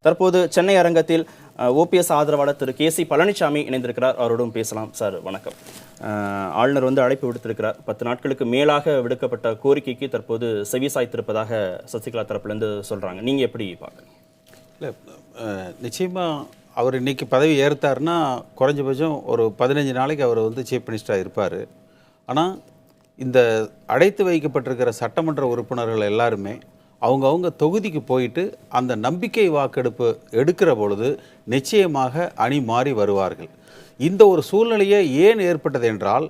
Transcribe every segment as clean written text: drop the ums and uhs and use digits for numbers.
தற்போது சென்னை அரங்கத்தில் ஓபிஎஸ் ஆதரவாளர் திரு கே சி பழனிசாமி இணைந்திருக்கிறார். அவரோடும் பேசலாம். சார் வணக்கம். ஆளுநர் அழைப்பு விடுத்திருக்கிறார். 10 நாட்களுக்கு மேலாக விடுக்கப்பட்ட கோரிக்கைக்கு தற்போது செவி சாய்த்திருப்பதாக சசிகலா தரப்புலேருந்து சொல்கிறாங்க. நீங்கள் எப்படி பார்க்குறீங்க? இல்லை, நிச்சயமாக அவர் இன்றைக்கி பதவி ஏற்றாருன்னா குறைஞ்சபட்சம் ஒரு 15 நாளைக்கு அவர் சீஃப் மினிஸ்டராக இருப்பார். ஆனால் இந்த அடைத்து வைக்கப்பட்டிருக்கிற சட்டமன்ற உறுப்பினர்கள் எல்லாருமே அவங்கவுங்க தொகுதிக்கு போயிட்டு அந்த நம்பிக்கை வாக்கெடுப்பு எடுக்கிற பொழுது நிச்சயமாக அணி மாறி வருவார்கள். இந்த ஒரு சூழ்நிலையே ஏன் ஏற்பட்டது என்றால்,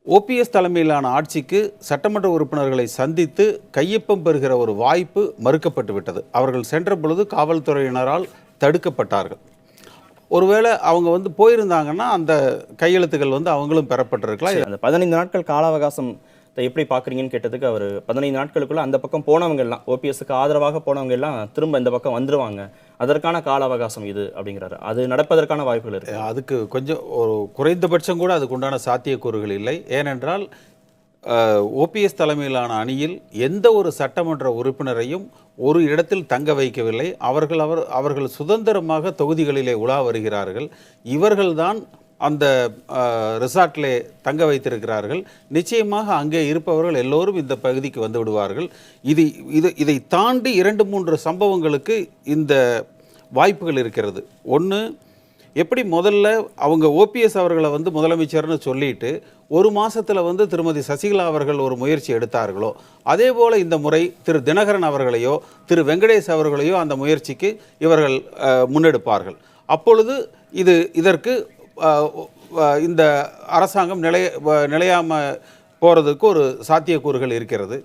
ஓபிஎஸ் தலைமையிலான ஆட்சிக்கு சட்டமன்ற உறுப்பினர்களை சந்தித்து கையொப்பம் பெறுகிற ஒரு வாய்ப்பு மறுக்கப்பட்டு விட்டது. அவர்கள் சென்ற பொழுது காவல்துறையினரால் தடுக்கப்பட்டார்கள். ஒருவேளை அவங்க போயிருந்தாங்கன்னா அந்த கையெழுத்துக்கள் அவங்களும் பெறப்பட்டிருக்கலாம். அந்த 15 நாட்கள் கால அவகாசம் எப்படி பார்க்குறீங்கன்னு கேட்டதுக்கு அவர் 15 நாட்களுக்குள்ள அந்த பக்கம் போனவங்க எல்லாம், ஓபிஎஸ்க்கு ஆதரவாக போனவங்க எல்லாம் திரும்ப இந்த பக்கம் வந்துருவாங்க, அதற்கான கால அவகாசம் இது அப்படிங்கிறாரு. அது நடப்பதற்கான வாய்ப்புகள் இருக்கு. அதுக்கு கொஞ்சம் ஒரு குறைந்தபட்சம் கூட அதுக்கு உண்டான சாத்தியக்கூறுகள் இல்லை. ஏனென்றால் ஓபிஎஸ் தலைமையிலான அணியில் எந்த ஒரு சட்டமன்ற உறுப்பினரையும் ஒரு இடத்தில் தங்க வைக்கவில்லை. அவர்கள் சுதந்திரமாக தொகுதிகளிலே உலா வருகிறார்கள். இவர்கள்தான் அந்த ரிசார்ட்டிலே தங்க வைத்திருக்கிறார்கள். நிச்சயமாக அங்கே இருப்பவர்கள் எல்லோரும் இந்த பகுதிக்கு வந்து விடுவார்கள். இதை தாண்டி 2-3 சம்பவங்களுக்கு இந்த வாய்ப்புகள் இருக்கிறது. ஒன்று, எப்படி முதல்ல அவங்க ஓபிஎஸ் அவர்களை முதலமைச்சர்னு சொல்லிட்டு ஒரு மாதத்தில் திருமதி சசிகலா அவர்கள் ஒரு முயற்சி எடுத்தார்களோ, அதே போல் இந்த முறை திரு தினகரன் அவர்களையோ திரு வெங்கடேஷ் அவர்களையோ அந்த முயற்சிக்கு இவர்கள் முன்னெடுப்பார்கள். அப்பொழுது இதற்கு இந்த அரசாங்கம் நிலையாமல் போகிறதுக்கு ஒரு சாத்தியக்கூறுகள் இருக்கிறது.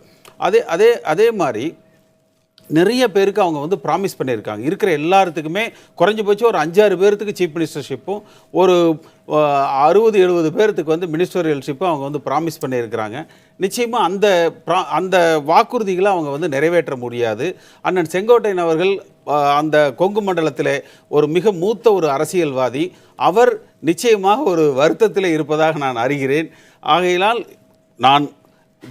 அதே மாதிரி நிறைய பேருக்கு அவங்க ப்ராமிஸ் பண்ணியிருக்காங்க. இருக்கிற எல்லாத்துக்குமே குறைஞ்சபட்சம் ஒரு 5-6 பேர்த்துக்கு சீஃப் மினிஸ்டர்ஷிப்பும் ஒரு 60-70 பேர்த்துக்கு மினிஸ்டரியல்ஷிப்பும் அவங்க ப்ராமிஸ் பண்ணியிருக்கிறாங்க. நிச்சயமாக அந்த வாக்குறுதிகளை அவங்க நிறைவேற்ற முடியாது. அண்ணன் செங்கோட்டையன் அவர்கள் அந்த கொங்கு மண்டலத்தில் ஒரு மிக மூத்த ஒரு அரசியல்வாதி. அவர் நிச்சயமாக ஒரு வருத்தத்தில் இருப்பதாக நான் அறிகிறேன். ஆகையினால் நான்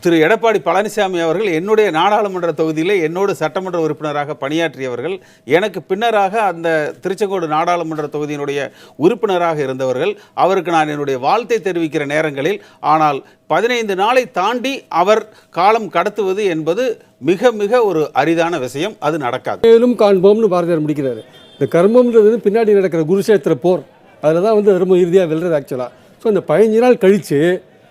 திரு எடப்பாடி பழனிசாமி அவர்கள் என்னுடைய நாடாளுமன்ற தொகுதியில் என்னோடு சட்டமன்ற உறுப்பினராக பணியாற்றியவர்கள், எனக்கு பின்னராக அந்த திருச்செங்கோடு நாடாளுமன்ற தொகுதியினுடைய உறுப்பினராக இருந்தவர்கள். அவருக்கு நான் என்னுடைய வாழ்த்தை தெரிவிக்கிற நேரங்களில், ஆனால் 15 நாளை தாண்டி அவர் காலம் கடத்துவது என்பது மிக மிக ஒரு அரிதான விஷயம். அது நடக்காது. மேலும் காண்போம்னு பாரதியார் முடிக்கிறாரு. இந்த கர்மம்ன்றது பின்னாடி நடக்கிற குருஷேத்திர போர், அதில் தான் தர்மம் இறுதியாக வெல்றது ஆக்சுவலாக. ஸோ இந்த 15 நாள் கழித்து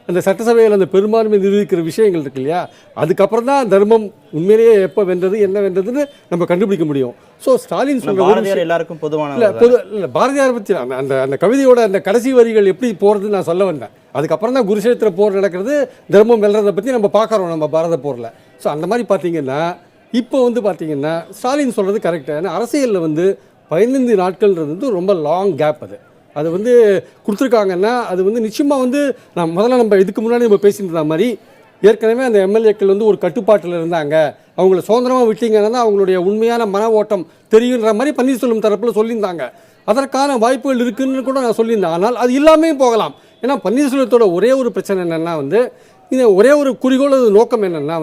அந்த சட்டசபையில் அந்த பெரும்பான்மை நிரூபிக்கிற விஷயங்கள் இருக்கு இல்லையா, அதுக்கப்புறம் தான் தர்மம் உண்மையிலேயே எப்போ வென்றது என்ன வென்றதுன்னு நம்ம கண்டுபிடிக்க முடியும். ஸோ ஸ்டாலின் சொல்ற எல்லாருக்கும் பொதுவான இல்லை பாரதியார் பற்றி அந்த கவிதையோட அந்த கடைசி வரிகள் எப்படி போகிறதுன்னு நான் சொல்ல வந்தேன். அதுக்கப்புறம் தான் குருஷேத்திர போர் நடக்கிறது, தர்மம் வெல்றதை பற்றி நம்ம பார்க்குறோம் நம்ம பாரத போரில். ஸோ அந்த மாதிரி பார்த்தீங்கன்னா இப்போ பார்த்தீங்கன்னா ஸ்டாலின் சொல்கிறது கரெக்டாக. ஏன்னா அரசியலில் 15 நாட்கள்ன்றது ரொம்ப லாங் கேப். அது கொடுத்துருக்காங்கன்னா அது நிச்சயமாக நம்ம இதுக்கு முன்னாடி நம்ம பேசியிருந்த மாதிரி ஏற்கனவே அந்த எம்எல்ஏக்கள் ஒரு கட்டுப்பாட்டில் இருந்தாங்க, அவங்கள சுதந்திரமாக விட்டீங்கன்னா அவங்களுடைய உண்மையான மன ஓட்டம் தெரியுன்ற மாதிரி பன்னீர்செல்வம் தரப்பில் சொல்லியிருந்தாங்க. அதற்கான வாய்ப்புகள் இருக்குன்னு கூட நான் சொல்லியிருந்தேன். ஆனால் அது இல்லாமல் போகலாம். ஏன்னா பன்னீர்செல்வத்தோட ஒரே ஒரு பிரச்சனை என்னென்னா இந்த ஒரே ஒரு குறிக்கோள் நோக்கம் என்னென்னா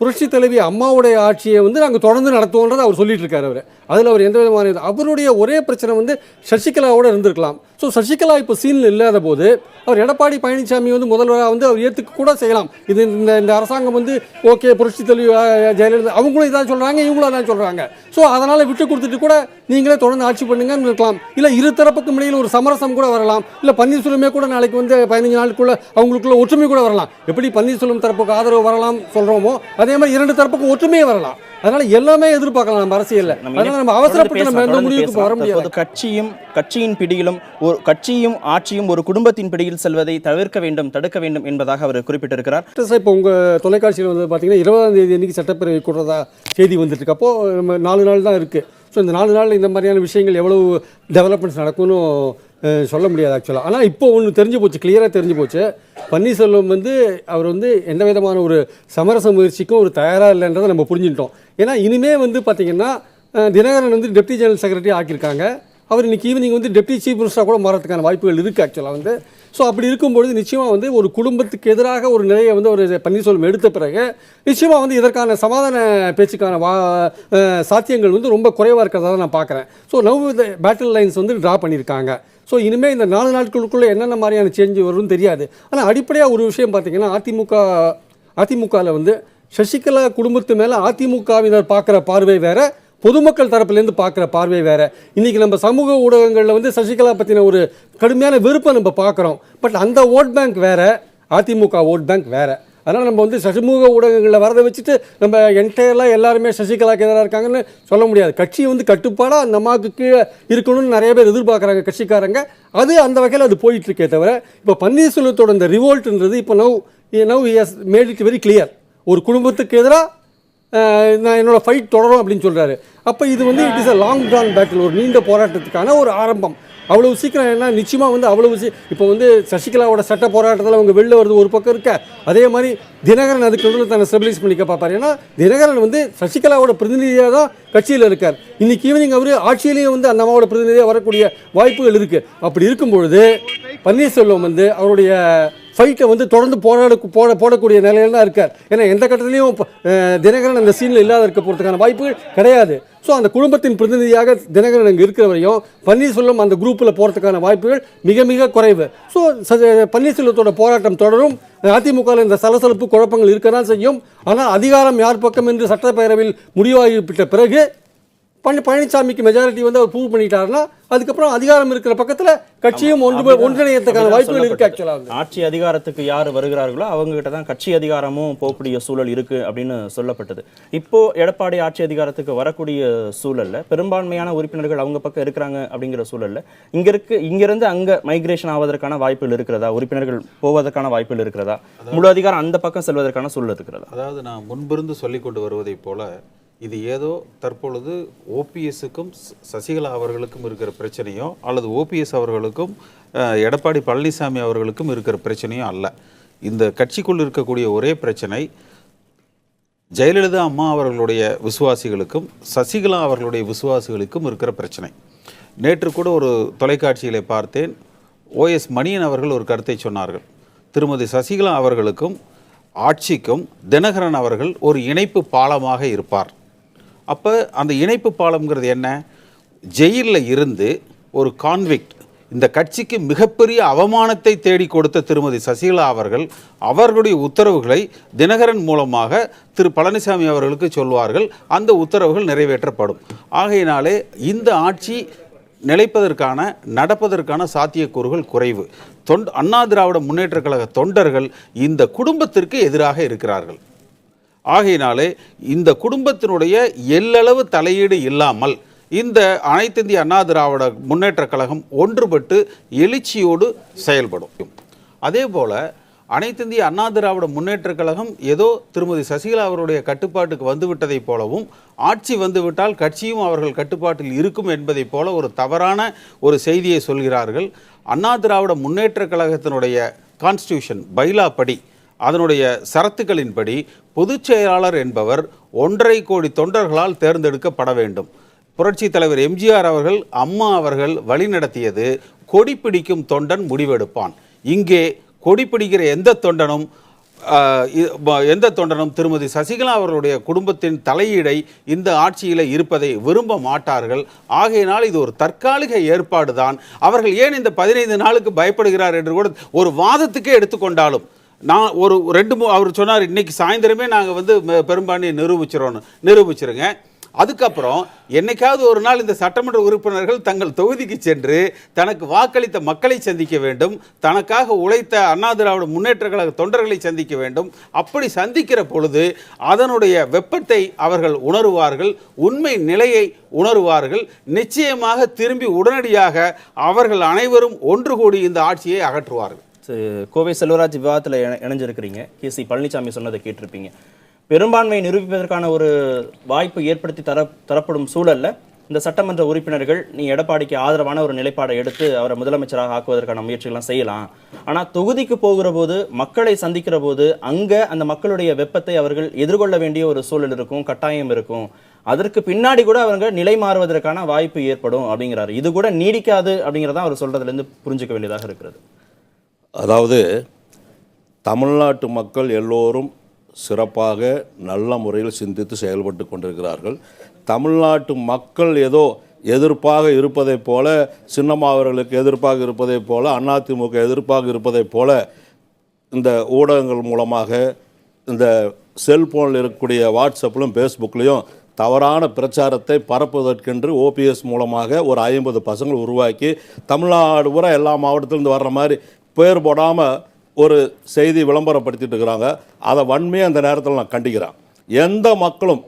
புரட்சி தலைவி அம்மாவுடைய ஆட்சியை நாங்கள் தொடர்ந்து நடத்துவோன்றதை அவர் சொல்லிட்டு இருக்காரு. அதில் அவர் எந்த விதமான அவருடைய ஒரே பிரச்சனை சசிகலாவோடு இருந்திருக்கலாம். ஸோ சசிகலா இப்போ சீனில் இல்லாத போது அவர் எடப்பாடி பழனிசாமி முதல்வராக அவர் ஏற்றுக்க கூட செய்யலாம். இது இந்த அரசாங்கம் ஓகே புரட்சி தலைவி ஜெயலலிதா அவங்களும் இதான் சொல்கிறாங்க, இவங்களும் அதான் சொல்கிறாங்க. ஸோ அதனால் விட்டு கொடுத்துட்டு கூட நீங்களே தொடர்ந்து ஆட்சி பண்ணுங்கன்னு இருக்கலாம். இல்லை இரு தரப்புக்கு இடையில் ஒரு சமரசம் கூட வரலாம். இல்லை பன்னீர்செல்வமே கூட நாளைக்கு 15 நாளுக்குள்ள அவங்களுக்குள்ள ஒற்றுமை கூட வரலாம். எப்படி பன்னீர்செல்வம் தரப்புக்கு ஆதரவு வரலாம் சொல்கிறோமோ அதே மாதிரி 2 தரப்புக்கும் ஒற்றுமையே வரலாம். அதனால எல்லாமே எதிர்பார்க்கலாம் நம்ம அரசியல்ல. அதனால நம்ம அவசரப்பட்டு நம்ம எந்த முடிவுக்கு வர முடியாது. கட்சியின் பிடியிலும் கட்சியும் ஆட்சியும் ஒரு குடும்பத்தின் பிடியில் செல்வதை தவிர்க்க வேண்டும், தடுக்க வேண்டும் என்பதாக அவர் குறிப்பிட்டிருக்கிறார். இப்போ உங்க தொலைக்காட்சியில் பார்த்தீங்கன்னா 20ஆம் தேதி அன்னைக்கு சட்டப்பேரவை கூடுறதா செய்தி வந்துட்டு இருக்கு. அப்போ 4 நாள் தான் இருக்கு. ஸோ இந்த 4 நாளில் இந்த மாதிரியான விஷயங்கள் எவ்வளவு டெவலப்மெண்ட்ஸ் நடக்கும்னு சொல்ல முடியாது ஆக்சுவலாக. ஆனால் இப்போ ஒன்று தெரிஞ்சு போச்சு, கிளியராக தெரிஞ்சு போச்சு. பன்னீர்செல்வம் அவர் எந்த விதமான ஒரு சமரச முயற்சிக்கும் ஒரு தயாராக இல்லைன்றதை நம்ம புரிஞ்சுட்டோம். ஏன்னா இனிமே பார்த்தீங்கன்னா தினகரன் டெப்டி ஜெனரல் செக்ரட்டரி ஆக்கியிருக்காங்க. அவர் இன்னைக்கு ஈவினிங் வந்து டெப்டி சீஃப் மினிஸ்டராக கூட மாறதுக்கான வாய்ப்புகள் இருக்குது ஆக்சுவலாக வந்து. ஸோ அப்படி இருக்கும்பொழுது நிச்சயமாக வந்து ஒரு குடும்பத்துக்கு எதிராக ஒரு நிலையை வந்து ஒரு பன்னீர்செல்வம் எடுத்த பிறகு நிச்சயமாக வந்து இதற்கான சமாதான பேச்சுக்கான சாத்தியங்கள் வந்து ரொம்ப குறைவாக இருக்கிறதா தான் நான் பார்க்குறேன். ஸோ நவ் பேட்டில் லைன்ஸ் வந்து ட்ரா பண்ணியிருக்காங்க. ஸோ இனிமேல் இந்த 4 நாட்களுக்குள்ளே என்னென்ன மாதிரியான சேஞ்ச் வரும்னு தெரியாது. ஆனால் அடிப்படையாக ஒரு விஷயம் பார்த்தீங்கன்னா அதிமுகவில் வந்து சசிகலா குடும்பத்து மேலே அதிமுகவினர் பார்க்குற பார்வை வேற, பொதுமக்கள் தரப்புலேருந்து பார்க்குற பார்வை வேற. இன்றைக்கி நம்ம சமூக ஊடகங்களில் வந்து சசிகலா பற்றின ஒரு கடுமையான வெறுப்பை நம்ம பார்க்குறோம். பட் அந்த ஓட் பேங்க் வேற, அதிமுக ஓட் பேங்க் வேற. அதனால் நம்ம வந்து சமூக ஊடகங்களில் வரதை வச்சுட்டு நம்ம என்டையர்லாம் எல்லாருமே சசிகலாக்கு எதிராக இருக்காங்கன்னு சொல்ல முடியாது. கட்சி வந்து கட்டுப்பாடாக அந்த அம்மாவுக்கு கீழே இருக்கணும்னு நிறைய பேர் எதிர்பார்க்குறாங்க கட்சிக்காரங்க. அது அந்த வகையில் அது போயிட்டுருக்கே தவிர இப்போ பன்னீர்செல்வத்தோட இந்த ரிவோல்ட்ன்றது இப்போ now has made it very clear. ஒரு குடும்பத்துக்கு எதிராக நான் என்னோடய ஃபைட் தொடரும் அப்படின்னு சொல்கிறாரு. அப்போ இது வந்து it is a long drawn battle, ஒரு நீண்ட போராட்டத்துக்கான ஒரு ஆரம்பம். அவ்வளவு சீக்கிரம் என்ன நிச்சயமாக வந்து இப்போ வந்து சசிகலாவோட சட்ட போராட்டத்தில் அவங்க வெளில வருது ஒரு பக்கம் இருக்க, அதே மாதிரி தினகரன் அதுக்கு தன்னை ஸ்டெபிலைஸ் பண்ணிக்க பார்ப்பார். ஏன்னா தினகரன் வந்து சசிகலாவோட பிரதிநிதியாக தான் கட்சியில் இருக்கார். இன்னைக்கு ஈவினிங் அவர் ஆட்சியிலையும் வந்து அந்த அம்மாவோட பிரதிநிதியாக வரக்கூடிய வாய்ப்புகள் இருக்குது. அப்படி இருக்கும்பொழுது பன்னீர்செல்வம் வந்து அவருடைய ஃபைட்டை வந்து தொடர்ந்து போடக்கூடிய நிலையில் தான் இருக்கார். ஏன்னா எந்த கட்டத்திலையும் தினகரன் அந்த சீனில் இல்லாத இருக்க போகிறதுக்கான வாய்ப்புகள் கிடையாது. ஸோ அந்த குடும்பத்தின் பிரதிநிதியாக தினகரன் அங்கே இருக்கிற வரையும் பன்னீர்செல்வம் அந்த குரூப்பில் போகிறதுக்கான வாய்ப்புகள் மிக மிக குறைவு. ஸோ பன்னீர்செல்வத்தோட போராட்டம் தொடரும். அதிமுகவில் இந்த சலசலப்பு குழப்பங்கள் இருக்க தான் செய்யும். ஆனால் அதிகாரம் யார் பக்கம் என்று சட்டப்பேரவையில் முடிவாகிவிட்ட பிறகு பழனிசாமிக்கு மெஜாரிட்டி வந்து அவர் ப்ரூவ் பண்ணிட்டாருன்னா அதுக்கப்புறம் அதிகாரம் இருக்கிற பக்கத்தில் கட்சியும் ஒன்றிணையத்துக்கான வாய்ப்புகள் இருக்கு. ஆக்சுவலாக ஆட்சி அதிகாரத்துக்கு யார் வருகிறார்களோ அவங்க கிட்ட தான் கட்சி அதிகாரமும் போகக்கூடிய சூழல் இருக்கு அப்படின்னு சொல்லப்பட்டது. இப்போ எடப்பாடி ஆட்சி அதிகாரத்துக்கு வரக்கூடிய சூழல்ல பெரும்பான்மையான உறுப்பினர்கள் அவங்க பக்கம் இருக்கிறாங்க அப்படிங்கிற சூழல்ல இங்கிருந்து அங்க மைக்ரேஷன் ஆவதற்கான வாய்ப்புகள் இருக்கிறதா, உறுப்பினர்கள் போவதற்கான வாய்ப்புகள் இருக்கிறதா, முழு அதிகாரம் அந்த பக்கம் செல்வதற்கான சூழல் இருக்கிறதா? அதாவது நான் முன்பிருந்து சொல்லிக் கொண்டு வருவதை போல இது ஏதோ தற்பொழுது ஓபிஎஸ்ஸுக்கும் சசிகலா அவர்களுக்கும் இருக்கிற பிரச்சனையோ அல்லது ஓபிஎஸ் அவர்களுக்கும் எடப்பாடி பழனிசாமி அவர்களுக்கும் இருக்கிற பிரச்சனையோ அல்ல. இந்த கட்சிக்குள் இருக்கக்கூடிய ஒரே பிரச்சனை ஜெயலலிதா அம்மா அவர்களுடைய விசுவாசிகளுக்கும் சசிகலா அவர்களுடைய விசுவாசிகளுக்கும் இருக்கிற பிரச்சனை. நேற்று கூட ஒரு தொலைக்காட்சியிலே பார்த்தேன், ஓஎஸ் மணியன் அவர்கள் ஒரு கருத்தை சொன்னார்கள். திருமதி சசிகலா அவர்களுக்கும் ஆட்சிக்கும் தினகரன் அவர்கள் ஒரு இணைப்பு பாலமாக இருப்பார். அப்போ அந்த இணைப்பு பாலம்ங்கிறது என்ன? ஜெயிலில் இருந்து ஒரு கான்விக்ட் இந்த கட்சிக்கு மிகப்பெரிய அவமானத்தை தேடி கொடுத்த திருமதி சசிகலா அவர்கள் அவர்களுடைய உத்தரவுகளை தினகரன் மூலமாக திரு பழனிசாமி அவர்களுக்கு சொல்வார்கள். அந்த உத்தரவுகள் நிறைவேற்றப்படும். ஆகையினாலே இந்த ஆட்சி நிலைப்பதற்கான நடப்பதற்கான சாத்தியக்கூறுகள் குறைவு. அண்ணா திராவிட முன்னேற்ற கழக தொண்டர்கள் இந்த குடும்பத்திற்கு எதிராக இருக்கிறார்கள். ஆகையினாலே இந்த குடும்பத்தினுடைய எல்லளவு தலையீடு இல்லாமல் இந்த அனைத்து இந்திய அண்ணா திராவிட முன்னேற்ற கழகம் ஒன்றுபட்டு எழுச்சியோடு செயல்படும். அதே போல அனைத்து இந்திய அண்ணா திராவிட முன்னேற்ற கழகம் ஏதோ திருமதி சசிகலா அவருடைய கட்டுப்பாட்டுக்கு வந்துவிட்டதைப் போலவும் ஆட்சி வந்துவிட்டால் கட்சியும் அவர்கள் கட்டுப்பாட்டில் இருக்கும் என்பதைப் போல ஒரு தவறான ஒரு செய்தியை சொல்கிறார்கள். அண்ணா திராவிட முன்னேற்ற கழகத்தினுடைய கான்ஸ்டியூஷன் பைலா படி அதனுடைய சரத்துக்களின்படி பொதுச் செயலாளர் என்பவர் 1.5 கோடி தொண்டர்களால் தேர்ந்தெடுக்கப்பட வேண்டும். புரட்சி தலைவர் எம்ஜிஆர் அவர்கள் அம்மா அவர்கள் வழிநடத்தியது கொடி பிடிக்கும் தொண்டன் முடிவெடுப்பான். இங்கே கொடி பிடிக்கிற எந்த தொண்டனும் திருமதி சசிகலா அவர்களுடைய குடும்பத்தின் தலையீடை இந்த ஆட்சியில் இருப்பதை விரும்ப மாட்டார்கள். ஆகையினால் இது ஒரு தற்காலிக ஏற்பாடு தான். அவர்கள் ஏன் இந்த 15 நாளுக்கு பயப்படுகிறார் என்று கூட ஒரு வாதத்துக்கே எடுத்துக்கொண்டாலும் நான் ஒரு 2 அவர் சொன்னார் இன்னைக்கு சாயந்தரமே நாங்கள் வந்து பெரும்பான்மையை நிரூபிச்சிருங்க. அதுக்கப்புறம் என்னைக்காவது ஒரு நாள் இந்த சட்டமன்ற உறுப்பினர்கள் தங்கள் தொகுதிக்கு சென்று தனக்கு வாக்களித்த மக்களை சந்திக்க வேண்டும், தனக்காக உழைத்த அண்ணா திராவிட முன்னேற்ற கழக தொண்டர்களை சந்திக்க வேண்டும். அப்படி சந்திக்கிற பொழுது அதனுடைய வெப்பத்தை அவர்கள் உணருவார்கள், உண்மை நிலையை உணருவார்கள். நிச்சயமாக திரும்பி உடனடியாக அவர்கள் அனைவரும் ஒன்று கூடி இந்த ஆட்சியை அகற்றுவார்கள். கோவை செல்வராஜ் விவாதத்தில் இணைஞ்சிருக்கிறீங்க. கேசி பழனிசாமி சொன்னதை கேட்டிருப்பீங்க. பெரும்பான்மையை நிரூபிப்பதற்கான ஒரு வாய்ப்பு ஏற்படுத்தி தரப்படும் சூழல்ல இந்த சட்டமன்ற உறுப்பினர்கள் நீ எடப்பாடிக்கு ஆதரவான ஒரு நிலைப்பாடை எடுத்து அவரை முதலமைச்சராக ஆக்குவதற்கான முயற்சிகள்லாம் செய்யலாம். ஆனால் தொகுதிக்கு போகிற போது மக்களை சந்திக்கிற போது அங்கே அந்த மக்களுடைய வெப்பத்தை அவர்கள் எதிர்கொள்ள வேண்டிய ஒரு சூழல் இருக்கும், கட்டாயம் இருக்கும். அதற்கு பின்னாடி கூட அவங்க நிலை மாறுவதற்கான வாய்ப்பு ஏற்படும் அப்படிங்கிறாரு. இது கூட நீடிக்காது அப்படிங்கிறத அவர் சொல்றதுல இருந்து புரிஞ்சுக்க வேண்டியதாக இருக்கிறது. அதாவது தமிழ்நாட்டு மக்கள் எல்லோரும் சிறப்பாக நல்ல முறையில் சிந்தித்து செயல்பட்டு கொண்டிருக்கிறார்கள். தமிழ்நாட்டு மக்கள் ஏதோ எதிர்ப்பாக இருப்பதைப் போல, சின்னம்மா அவர்களுக்கு எதிர்ப்பாக இருப்பதைப் போல, அதிமுக எதிர்ப்பாக இருப்பதைப் போல இந்த ஊடகங்கள் மூலமாக, இந்த செல்போனில் இருக்கக்கூடிய வாட்ஸ்அப்பிலும் ஃபேஸ்புக்லேயும் தவறான பிரச்சாரத்தை பரப்புவதற்கென்று ஓபிஎஸ் மூலமாக ஒரு 50 பசங்களை உருவாக்கி தமிழ்நாடு பூரா எல்லா மாவட்டத்திலிருந்து வர்ற மாதிரி பேர் போடாமல் ஒரு செய்தி விளம்பரப்படுத்திட்டு இருக்கிறாங்க. அதை வன்மையாக அந்த நேரத்தில் நான் கண்டிக்கிறேன். எந்த மக்களும்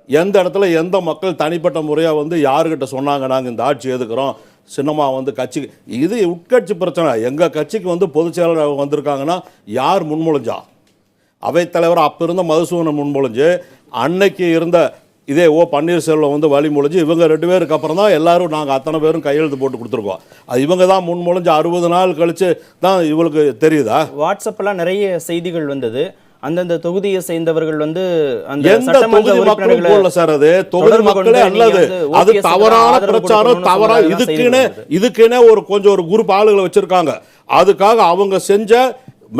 எந்த இடத்துல எந்த மக்கள் தனிப்பட்ட முறையாக வந்து யாருக்கிட்ட சொன்னாங்க நாங்கள் இந்த ஆட்சி எதுக்குறோம், சின்னம்மா வந்து கட்சி, இது உட்கட்சி பிரச்சனை. எங்கள் கட்சிக்கு வந்து பொதுச் செயலாளர் வந்திருக்காங்கன்னா யார் முன்மொழிஞ்சா? அவைத்தலைவர் அப்போ இருந்த மதுசூதனன் முன்மொழிஞ்சு, அன்னைக்கு இருந்த இதே பன்னீர்செல்வம் வந்து வழிமொழிஞ்சு, இவங்க 2 பேருக்கு அப்புறம் தான் எல்லாரும் நாங்கள் அத்தனை பேரும் கையெழுத்து போட்டு கொடுத்துருக்கோம். அது இவங்க தான் முன்மொழிஞ்சு 60 நாள் கழிச்சு தான் இவங்களுக்கு தெரியுதா? வாட்ஸ்அப்லாம் நிறைய செய்திகள் வந்தது. அந்தந்த தொகுதியை சேர்ந்தவர்கள் வந்து அந்த எந்த தொகுதி மக்களும் போடல சார். அது தொகுதி மக்களே அல்லது அது தவறான பிரச்சாரம், தவறா இதுக்குன்னே ஒரு கொஞ்சம் ஒரு குரூப் ஆளுகளை வச்சிருக்காங்க. அதுக்காக அவங்க செஞ்ச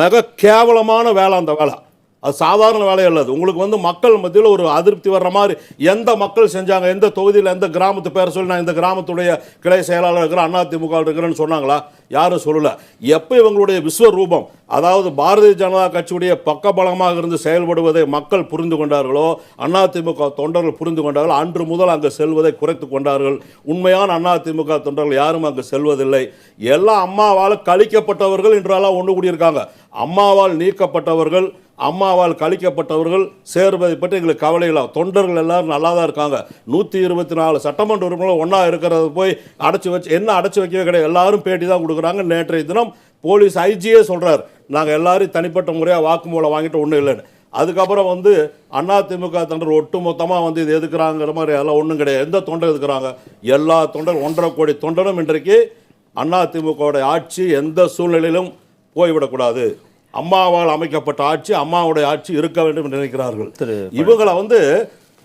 மிக கேவலமான வேலை அந்த வேலை. அது சாதாரண வேலை அல்லது. உங்களுக்கு வந்து மக்கள் மத்தியில் ஒரு அதிருப்தி வர்ற மாதிரி எந்த மக்கள் செஞ்சாங்க, எந்த தொகுதியில் எந்த கிராமத்து பேர் சொல்லி நான் இந்த கிராமத்துடைய கிளை செயலாளர் இருக்கிறேன், அதிமுக இருக்கிறேன்னு சொன்னாங்களா? யாரும் சொல்லலை. எப்போ இவங்களுடைய விஸ்வரூபம், அதாவது பாரதிய ஜனதா கட்சியுடைய பக்கபலமாக இருந்து செயல்படுவதை மக்கள் புரிந்து கொண்டார்களோ, அதிமுக தொண்டர்கள் புரிந்து கொண்டார்கள், அன்று முதல் அங்கு செல்வதை குறைத்து கொண்டார்கள். உண்மையான அதிமுக தொண்டர்கள் யாரும் அங்கு செல்வதில்லை. எல்லாம் அம்மாவால் கழிக்கப்பட்டவர்கள் என்றெல்லாம் ஒன்று கூடியிருக்காங்க. அம்மாவால் நீக்கப்பட்டவர்கள், அம்மாவால் கழிக்கப்பட்டவர்கள் சேர்வதை பற்றி எங்களுக்கு கவலை இல்லை. தொண்டர்கள் எல்லாரும் நல்லா தான் இருக்காங்க. 124 சட்டமன்ற உறுப்பினர்கள் ஒன்றா இருக்கிறத போய் அடைச்சி வச்சு என்ன அடைச்சி வைக்கவே கிடையாது. எல்லாரும் பேட்டி தான் கொடுக்குறாங்க. நேற்றைய தினம் போலீஸ் ஐஜியே சொல்கிறார், நாங்கள் எல்லாரும் தனிப்பட்ட முறையாக வாக்குமூலம் வாங்கிட்டு ஒன்றும் இல்லைன்னு. அதுக்கப்புறம் வந்து அதிமுக தொண்டர் ஒட்டு மொத்தமாக வந்து இது எதுக்குறாங்கிற மாதிரி எல்லாம் ஒன்றும் கிடையாது. எந்த தொண்டர் எதுக்குறாங்க? எல்லா தொண்டர் 1.5 கோடி தொண்டரும் இன்றைக்கு அதிமுகவுடைய ஆட்சி எந்த சூழ்நிலையிலும் போய்விடக்கூடாது, அம்மாவால் அமைக்கப்பட்ட ஆட்சி, அம்மாவுடைய ஆட்சி இருக்க வேண்டும் என்று நினைக்கிறார்கள். இவங்களை வந்து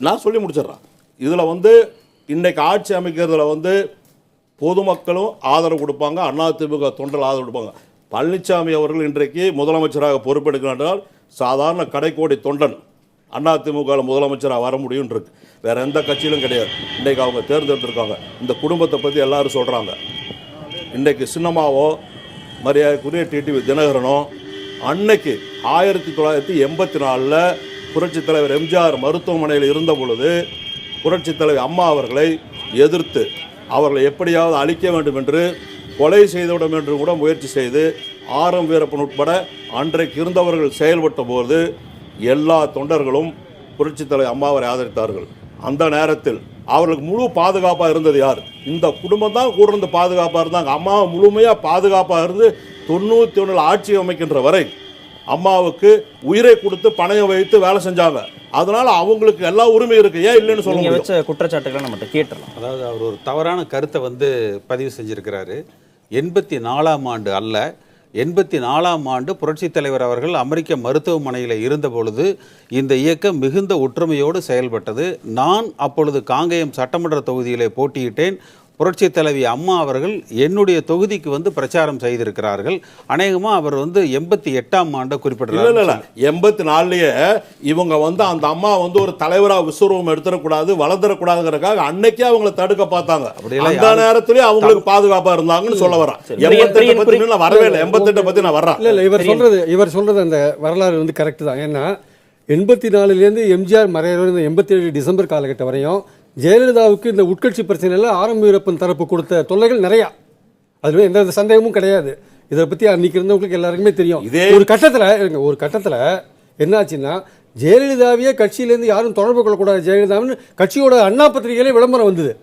நான் சொல்லி முடிச்சிடறேன். இதில் வந்து இன்னைக்கு ஆட்சி அமைக்கிறதுல வந்து பொதுமக்களும் ஆதரவு கொடுப்பாங்க, அதிமுக தொண்டர்கள் ஆதரவு கொடுப்பாங்க. பழனிசாமி அவர்கள் இன்றைக்கு முதலமைச்சராக பொறுப்பெடுக்கிறார். சாதாரண கடைக்கோடி தொண்டன் அதிமுக முதலமைச்சராக வர முடியும் இருக்கு. வேற எந்த கட்சியிலும் கிடையாது. இன்றைக்கு அவங்க தேர்ந்தெடுத்திருக்காங்க. இந்த குடும்பத்தை பற்றி எல்லாரும் சொல்கிறாங்க. இன்றைக்கு சின்னம்மாவோ மரியாதைக்குரிய டிடிவி தினகரனோ அன்னைக்கு 1984 புரட்சித் தலைவர் எம்ஜிஆர் மருத்துவமனையில் இருந்த பொழுது புரட்சித் தலைவர் அம்மா அவர்களை எதிர்த்து அவர்களை எப்படியாவது அழிக்க வேண்டும் என்று, கொலை செய்துவிடும் என்று கூட முயற்சி செய்து ஆரம் வீரப்பன் உட்பட அன்றைக்கு இருந்தவர்கள் செயல்பட்ட போது எல்லா தொண்டர்களும் புரட்சித் தலைவர் அம்மாவரை ஆதரித்தார்கள். அந்த நேரத்தில் அவர்களுக்கு முழு பாதுகாப்பாக இருந்தது யார்? இந்த குடும்பம் தான் கூட இருந்து பாதுகாப்பாக இருந்தாங்க. அம்மாவை முழுமையாக பாதுகாப்பாக இருந்து 91 ஆட்சி அமைக்கின்ற வரை அம்மாவுக்கு உயிரை கொடுத்து பணையம் வைத்து வேலை செஞ்சாங்க. அதனால அவங்களுக்கு எல்லா உரிமை இருக்கு. ஏன் இல்லைன்னு சொல்லுங்க. வச்ச குற்றச்சாட்டுகளை நம்ம கேட்டலாம். அதாவது அவர் ஒரு தவறான கருத்தை வந்து பதிவு செஞ்சிருக்கிறாரு. 84ஆம் ஆண்டு அல்ல, 84ஆம் ஆண்டு புரட்சித் தலைவர் அவர்கள் அமெரிக்க மருத்துவமனையில் இருந்த பொழுது இந்த இயக்கம் மிகுந்த ஒற்றுமையோடு செயல்பட்டது. நான் அப்பொழுது காங்கேயம் சட்டமன்ற தொகுதியிலே போட்டியிட்டேன். புரட்சித் தலைவி அம்மா அவர்கள் என்னுடைய தொகுதிக்கு வந்து பிரச்சாரம் செய்திருக்கிறார்கள். அநேகமாக அவர் வந்து 88ஆம் ஆண்டை குறிப்பிட்டார். இல்லை 84லயே இவங்க வந்து அந்த அம்மா வந்து ஒரு தலைவராக விஸ்வரூபம் எடுத்துடக்கூடாது, வளர்ந்துடக்கூடாதுங்கிறதுக்காக அன்னைக்கே அவங்களை தடுக்க பார்த்தாங்க. அந்த நேரத்திலே அவங்களுக்கு பாதுகாப்பா இருந்தாங்கன்னு சொல்ல வரேன். 88 பத்தி நான் வரவே இல்லை. 88 பத்தி நான் வர்றேன். இல்லை இவர் சொல்றது அந்த வரலாறு வந்து கரெக்ட் தான். ஏன்னா 84லேருந்து எம்ஜிஆர் மறைய 87 டிசம்பர் காலகட்டம் வரையும் ஜெயலலிதாவுக்கு இந்த உட்கட்சி பிரச்சனையில் ஆரம் வீரப்பன் தரப்பு கொடுத்த தொல்லைகள் நிறையா. அதுவே எந்த சந்தேகமும் கிடையாது. இதை பற்றி அன்றைக்கி இருந்தவங்களுக்கு எல்லாருக்குமே தெரியும். ஒரு கட்டத்தில் என்னாச்சுன்னா, ஜெயலலிதாவையே கட்சியிலேருந்து யாரும் தொடர்பு கொள்ளக்கூடாது ஜெயலலிதாவின்னு கட்சியோட அண்ணா பத்திரிகையிலே விளம்பரம் வந்தது.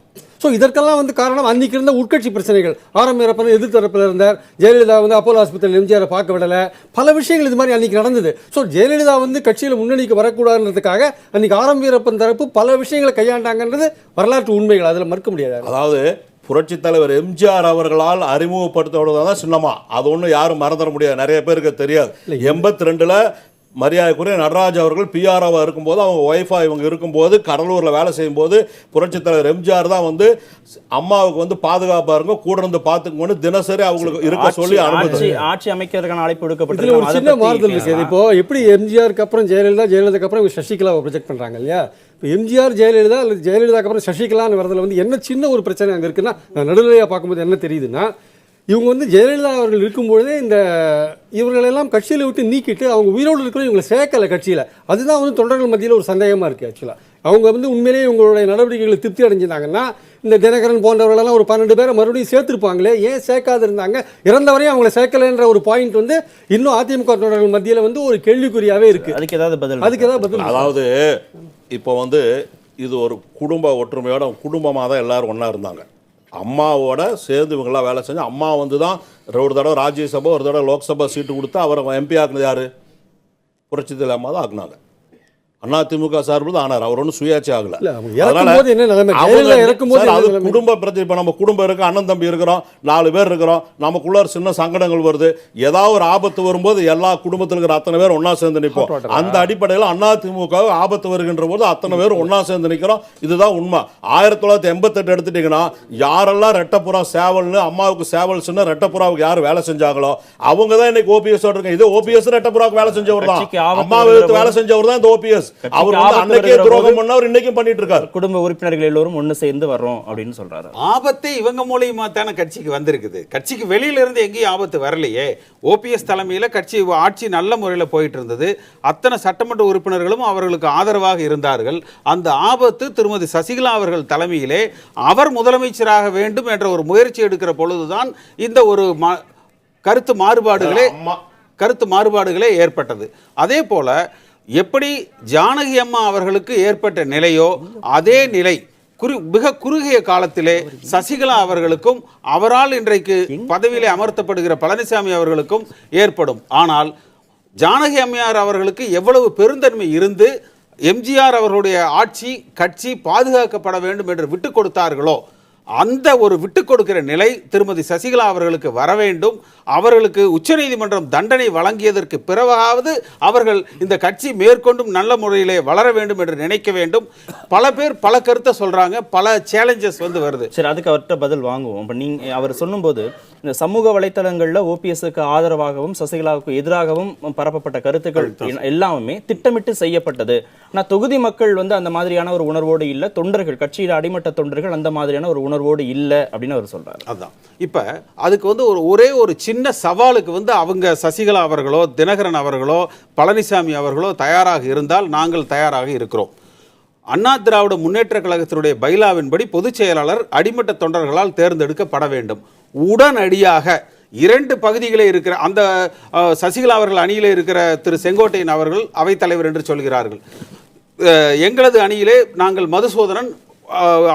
ஸோ இதற்கெல்லாம் வந்து காரணம் அன்றைக்கி இருந்த உட்கட்சி பிரச்சனைகள். ஆரம் வீரப்பன் எதிர்த்தரப்பில் இருந்தார். ஜெயலலிதா வந்து அப்போலோ ஆஸ்பத்திரியில் எம்ஜிஆரை பார்க்க விடலை. பல விஷயங்கள் இது மாதிரி அன்றைக்கி நடந்தது. ஸோ ஜெயலலிதா வந்து கட்சியில் முன்னணிக்கு வரக்கூடாதுன்றதுக்காக அன்றைக்கி ஆரம் வீரப்பன் தரப்பு பல விஷயங்களை கையாண்டாங்கன்றது வரலாற்று உண்மைகள். அதில் மறுக்க முடியாது. அதாவது புரட்சித் தலைவர் எம்ஜிஆர் அவர்களால் அறிமுகப்படுத்தப்படுவதான் சின்னம்மா. அது ஒன்றும் யாரும் மறந்துட முடியாது. நிறைய பேருக்கு தெரியாது. 82ல் மரியாதைக்குரிய நடராஜ் அவர்கள் பிஆர்ஓவா இருக்கும்போது அவங்க ஒய்ஃபா இவங்க இருக்கும்போது கடலூர்ல வேலை செய்யும் போது புரட்சித் தலைவர் எம்ஜிஆர் தான் வந்து அம்மாவுக்கு வந்து பாதுகாப்பா இருக்கும் கூட இருந்து பார்த்துக்கொண்டு தினசரி அவங்களுக்கு இருக்க சொல்லி ஆட்சி அமைக்கிறதுக்கான அழைப்பு இதுல ஒரு விடுக்கப்பட்டிருக்கு. சின்ன மாறுதல் இருக்குது. இப்போ எப்படி எம்ஜிஆருக்கு அப்புறம் ஜெயலலிதா, ஜெயலலிதாக்கு அப்புறம் இவங்க சசிகலாவை ப்ரொஜெக்ட் பண்றாங்க இல்லையா? இப்போ எம்ஜிஆர் ஜெயலலிதா அல்லது ஜெயலலிதாக்கு அப்புறம் சசிகலான்னு வரதுல வந்து என்ன சின்ன ஒரு பிரச்சனை அங்கே இருக்குன்னா, நான் நடுநிலையாக பார்க்கும்போது என்ன தெரியுதுன்னா, இவங்க வந்து ஜெயலலிதா அவர்கள் இருக்கும்பொழுதே இந்த இவர்களெல்லாம் கட்சியில் விட்டு நீக்கிட்டு அவங்க உயிரோடு இருக்கிற இவங்களை சேர்க்கலை கட்சியில். அதுதான் வந்து தொண்டர்கள் மத்தியில் ஒரு சந்தேகமாக இருக்குது. ஆக்சுவலாக அவங்க வந்து உண்மையிலேயே இவங்களுடைய நடவடிக்கைகளை திருப்தி அடைஞ்சிருந்தாங்கன்னா இந்த தினகரன் போன்றவர்களெல்லாம் ஒரு 12 பேரை மறுபடியும் சேர்த்துருப்பாங்களே, ஏன் சேர்க்காது இருந்தாங்க? இறந்தவரையும் அவங்களை சேர்க்கலைன்ற ஒரு பாயிண்ட் வந்து இன்னும் அதிமுக தொண்டர்கள் மத்தியில் வந்து ஒரு கேள்விக்குறியாகவே இருக்குது. அதுக்கு ஏதாவது பதில்? அதாவது இப்போ வந்து இது ஒரு குடும்ப ஒற்றுமையோட குடும்பமாக தான் எல்லாரும் ஒன்றா இருந்தாங்க. அம்மாவோட சேர்ந்து இவங்கெல்லாம் வேலை செஞ்சு அம்மா வந்து தான் ஒரு தடவை ராஜ்யசபா ஒரு தடவை லோக்சபா சீட்டு கொடுத்து அவரை எம்பி ஆக்குனது யாரு? புரட்சி தலைவர் அம்மா தான் ஆக்குனாங்க. அதிமுக சார்பில் தான் ஆனார். அவர் ஒன்றும் சுயாட்சி ஆகல. குடும்ப பிரச்சனை. இப்போ நம்ம குடும்பம் இருக்கு, அண்ணன் தம்பி இருக்கிறோம், 4 பேர் இருக்கிறோம், நமக்குள்ள சின்ன சங்கடங்கள் வருது, ஏதாவது ஒரு ஆபத்து வரும்போது எல்லா குடும்பத்தில் இருக்கிற அத்தனை பேர் ஒன்னா சேர்ந்து நிற்போம். அந்த அடிப்படையில் அதிமுக ஆபத்து வருகின்ற போது அத்தனை பேர் ஒன்னா சேர்ந்து நிற்கிறோம். இதுதான் உண்மை. 1988 எடுத்துட்டீங்கன்னா யாரெல்லாம் ரெட்டப்புறா சேவல்னு அம்மாவுக்கு சேவல் சொன்ன ரெட்டப்புறாவுக்கு யார் வேலை செஞ்சாங்களோ அவங்க தான் இன்னைக்கு ஓபிஎஸ் இருக்காங்க. இது ஓபிஎஸ் ரெட்டப்புறாவுக்கு வேலை செஞ்சவர் தான், அம்மாவுக்கு வேலை செஞ்சவர் தான் இந்த ஓபிஎஸ். அவர் அன்னைக்கே துரோகம் பண்ணவர் இன்னைக்கும் பண்ணிட்டு இருக்காரு. குடும்ப உறுப்பினர்கள் எல்லோரும் ஒன்னு சேர்ந்து வர்றோம் அப்படின்னு சொல்றாரு. ஆபத்து இவங்க மூலியமா தானே கட்சிக்கு வந்திருக்குது. கட்சிக்கு வெளியில இருந்து எங்கேயும் ஆபத்து வரலையே. ஓபிஎஸ் தலைமையில கட்சி ஆட்சி நல்ல முறையில் போயிட்டு இருந்தது. அத்தனை சட்டமன்ற உறுப்பினர்களும் அவர்களுக்கு ஆதரவாக இருந்தார்கள். அந்த ஆபத்து திருமதி சசிகலா அவர்கள் தலைமையிலே அவர் முதலமைச்சராக வேண்டும் என்ற ஒரு முயற்சி எடுக்கிற பொழுதுதான் இந்த ஒரு கருத்து மாறுபாடுகளே ஏற்பட்டது. அதே போல எப்படி ஜானகி அம்மா அவர்களுக்கு ஏற்பட்ட நிலையோ அதே நிலை மிக குறுகிய காலத்திலே சசிகலா அவர்களுக்கும் அவரால் இன்றைக்கு பதவியிலே அமர்த்தப்படுகிற பழனிசாமி அவர்களுக்கும் ஏற்படும். ஆனால் ஜானகி அம்மையார் அவர்களுக்கு எவ்வளவு பெருந்தன்மை இருந்து எம்ஜிஆர் அவர்களுடைய ஆட்சி கட்சி பாதுகாக்கப்பட வேண்டும் என்று விட்டு கொடுத்தார்களோ அந்த ஒரு விட்டு கொடுக்கிற நிலை திருமதி சசிகலா அவர்களுக்கு வர வேண்டும். அவர்களுக்கு உச்சநீதிமன்றம் தண்டனை வழங்கியதற்கு பிறகாவது அவர்கள் இந்த கட்சி மேற்கொண்டும் நல்ல முறையிலே வளர வேண்டும் என்று நினைக்க வேண்டும். பல பேர் பல கருத்தை சொல்றாங்க, பல சேலஞ்சஸ் வந்து வருது. சரி, அதுக்கு அவர்கிட்ட பதில் வாங்குவோம். இப்போ நீங்க அவர் சொல்லும்போது இந்த சமூக வலைத்தளங்களில் ஓபிஎஸ்க்கு ஆதரவாகவும் சசிகலாவுக்கு எதிராகவும் பரப்பப்பட்ட கருத்துக்கள் எல்லாமே திட்டமிட்டு செய்யப்பட்டது. ஆனால் தொகுதி மக்கள் வந்து அந்த மாதிரியான ஒரு உணர்வோடு இல்லை, தொண்டர்கள் கட்சியில் அடிமட்ட தொண்டர்கள் அந்த மாதிரியான ஒரு உணர்வோடு இல்லை அப்படின்னு அவர் சொல்றாரு. அதான் இப்ப அதுக்கு வந்து ஒரே ஒரு சின்ன சவாலுக்கு வந்து அவங்க சசிகலா அவர்களோ தினகரன் அவர்களோ பழனிசாமி அவர்களோ தயாராக இருந்தால் நாங்கள் தயாராக இருக்கிறோம். அண்ணா திராவிட முன்னேற்ற கழகத்தினுடைய பைலாவின்படி பொதுச் செயலாளர் அடிமட்ட தொண்டர்களால் தேர்ந்தெடுக்கப்பட வேண்டும். உடனடியாக 2 பகுதிகளே இருக்கிற அந்த சசிகலா அவர்கள் அணியிலே இருக்கிற திரு செங்கோட்டையன் அவர்கள் அவைத்தலைவர் என்று சொல்கிறார்கள். எங்களது அணியிலே நாங்கள் மதுசூதனன்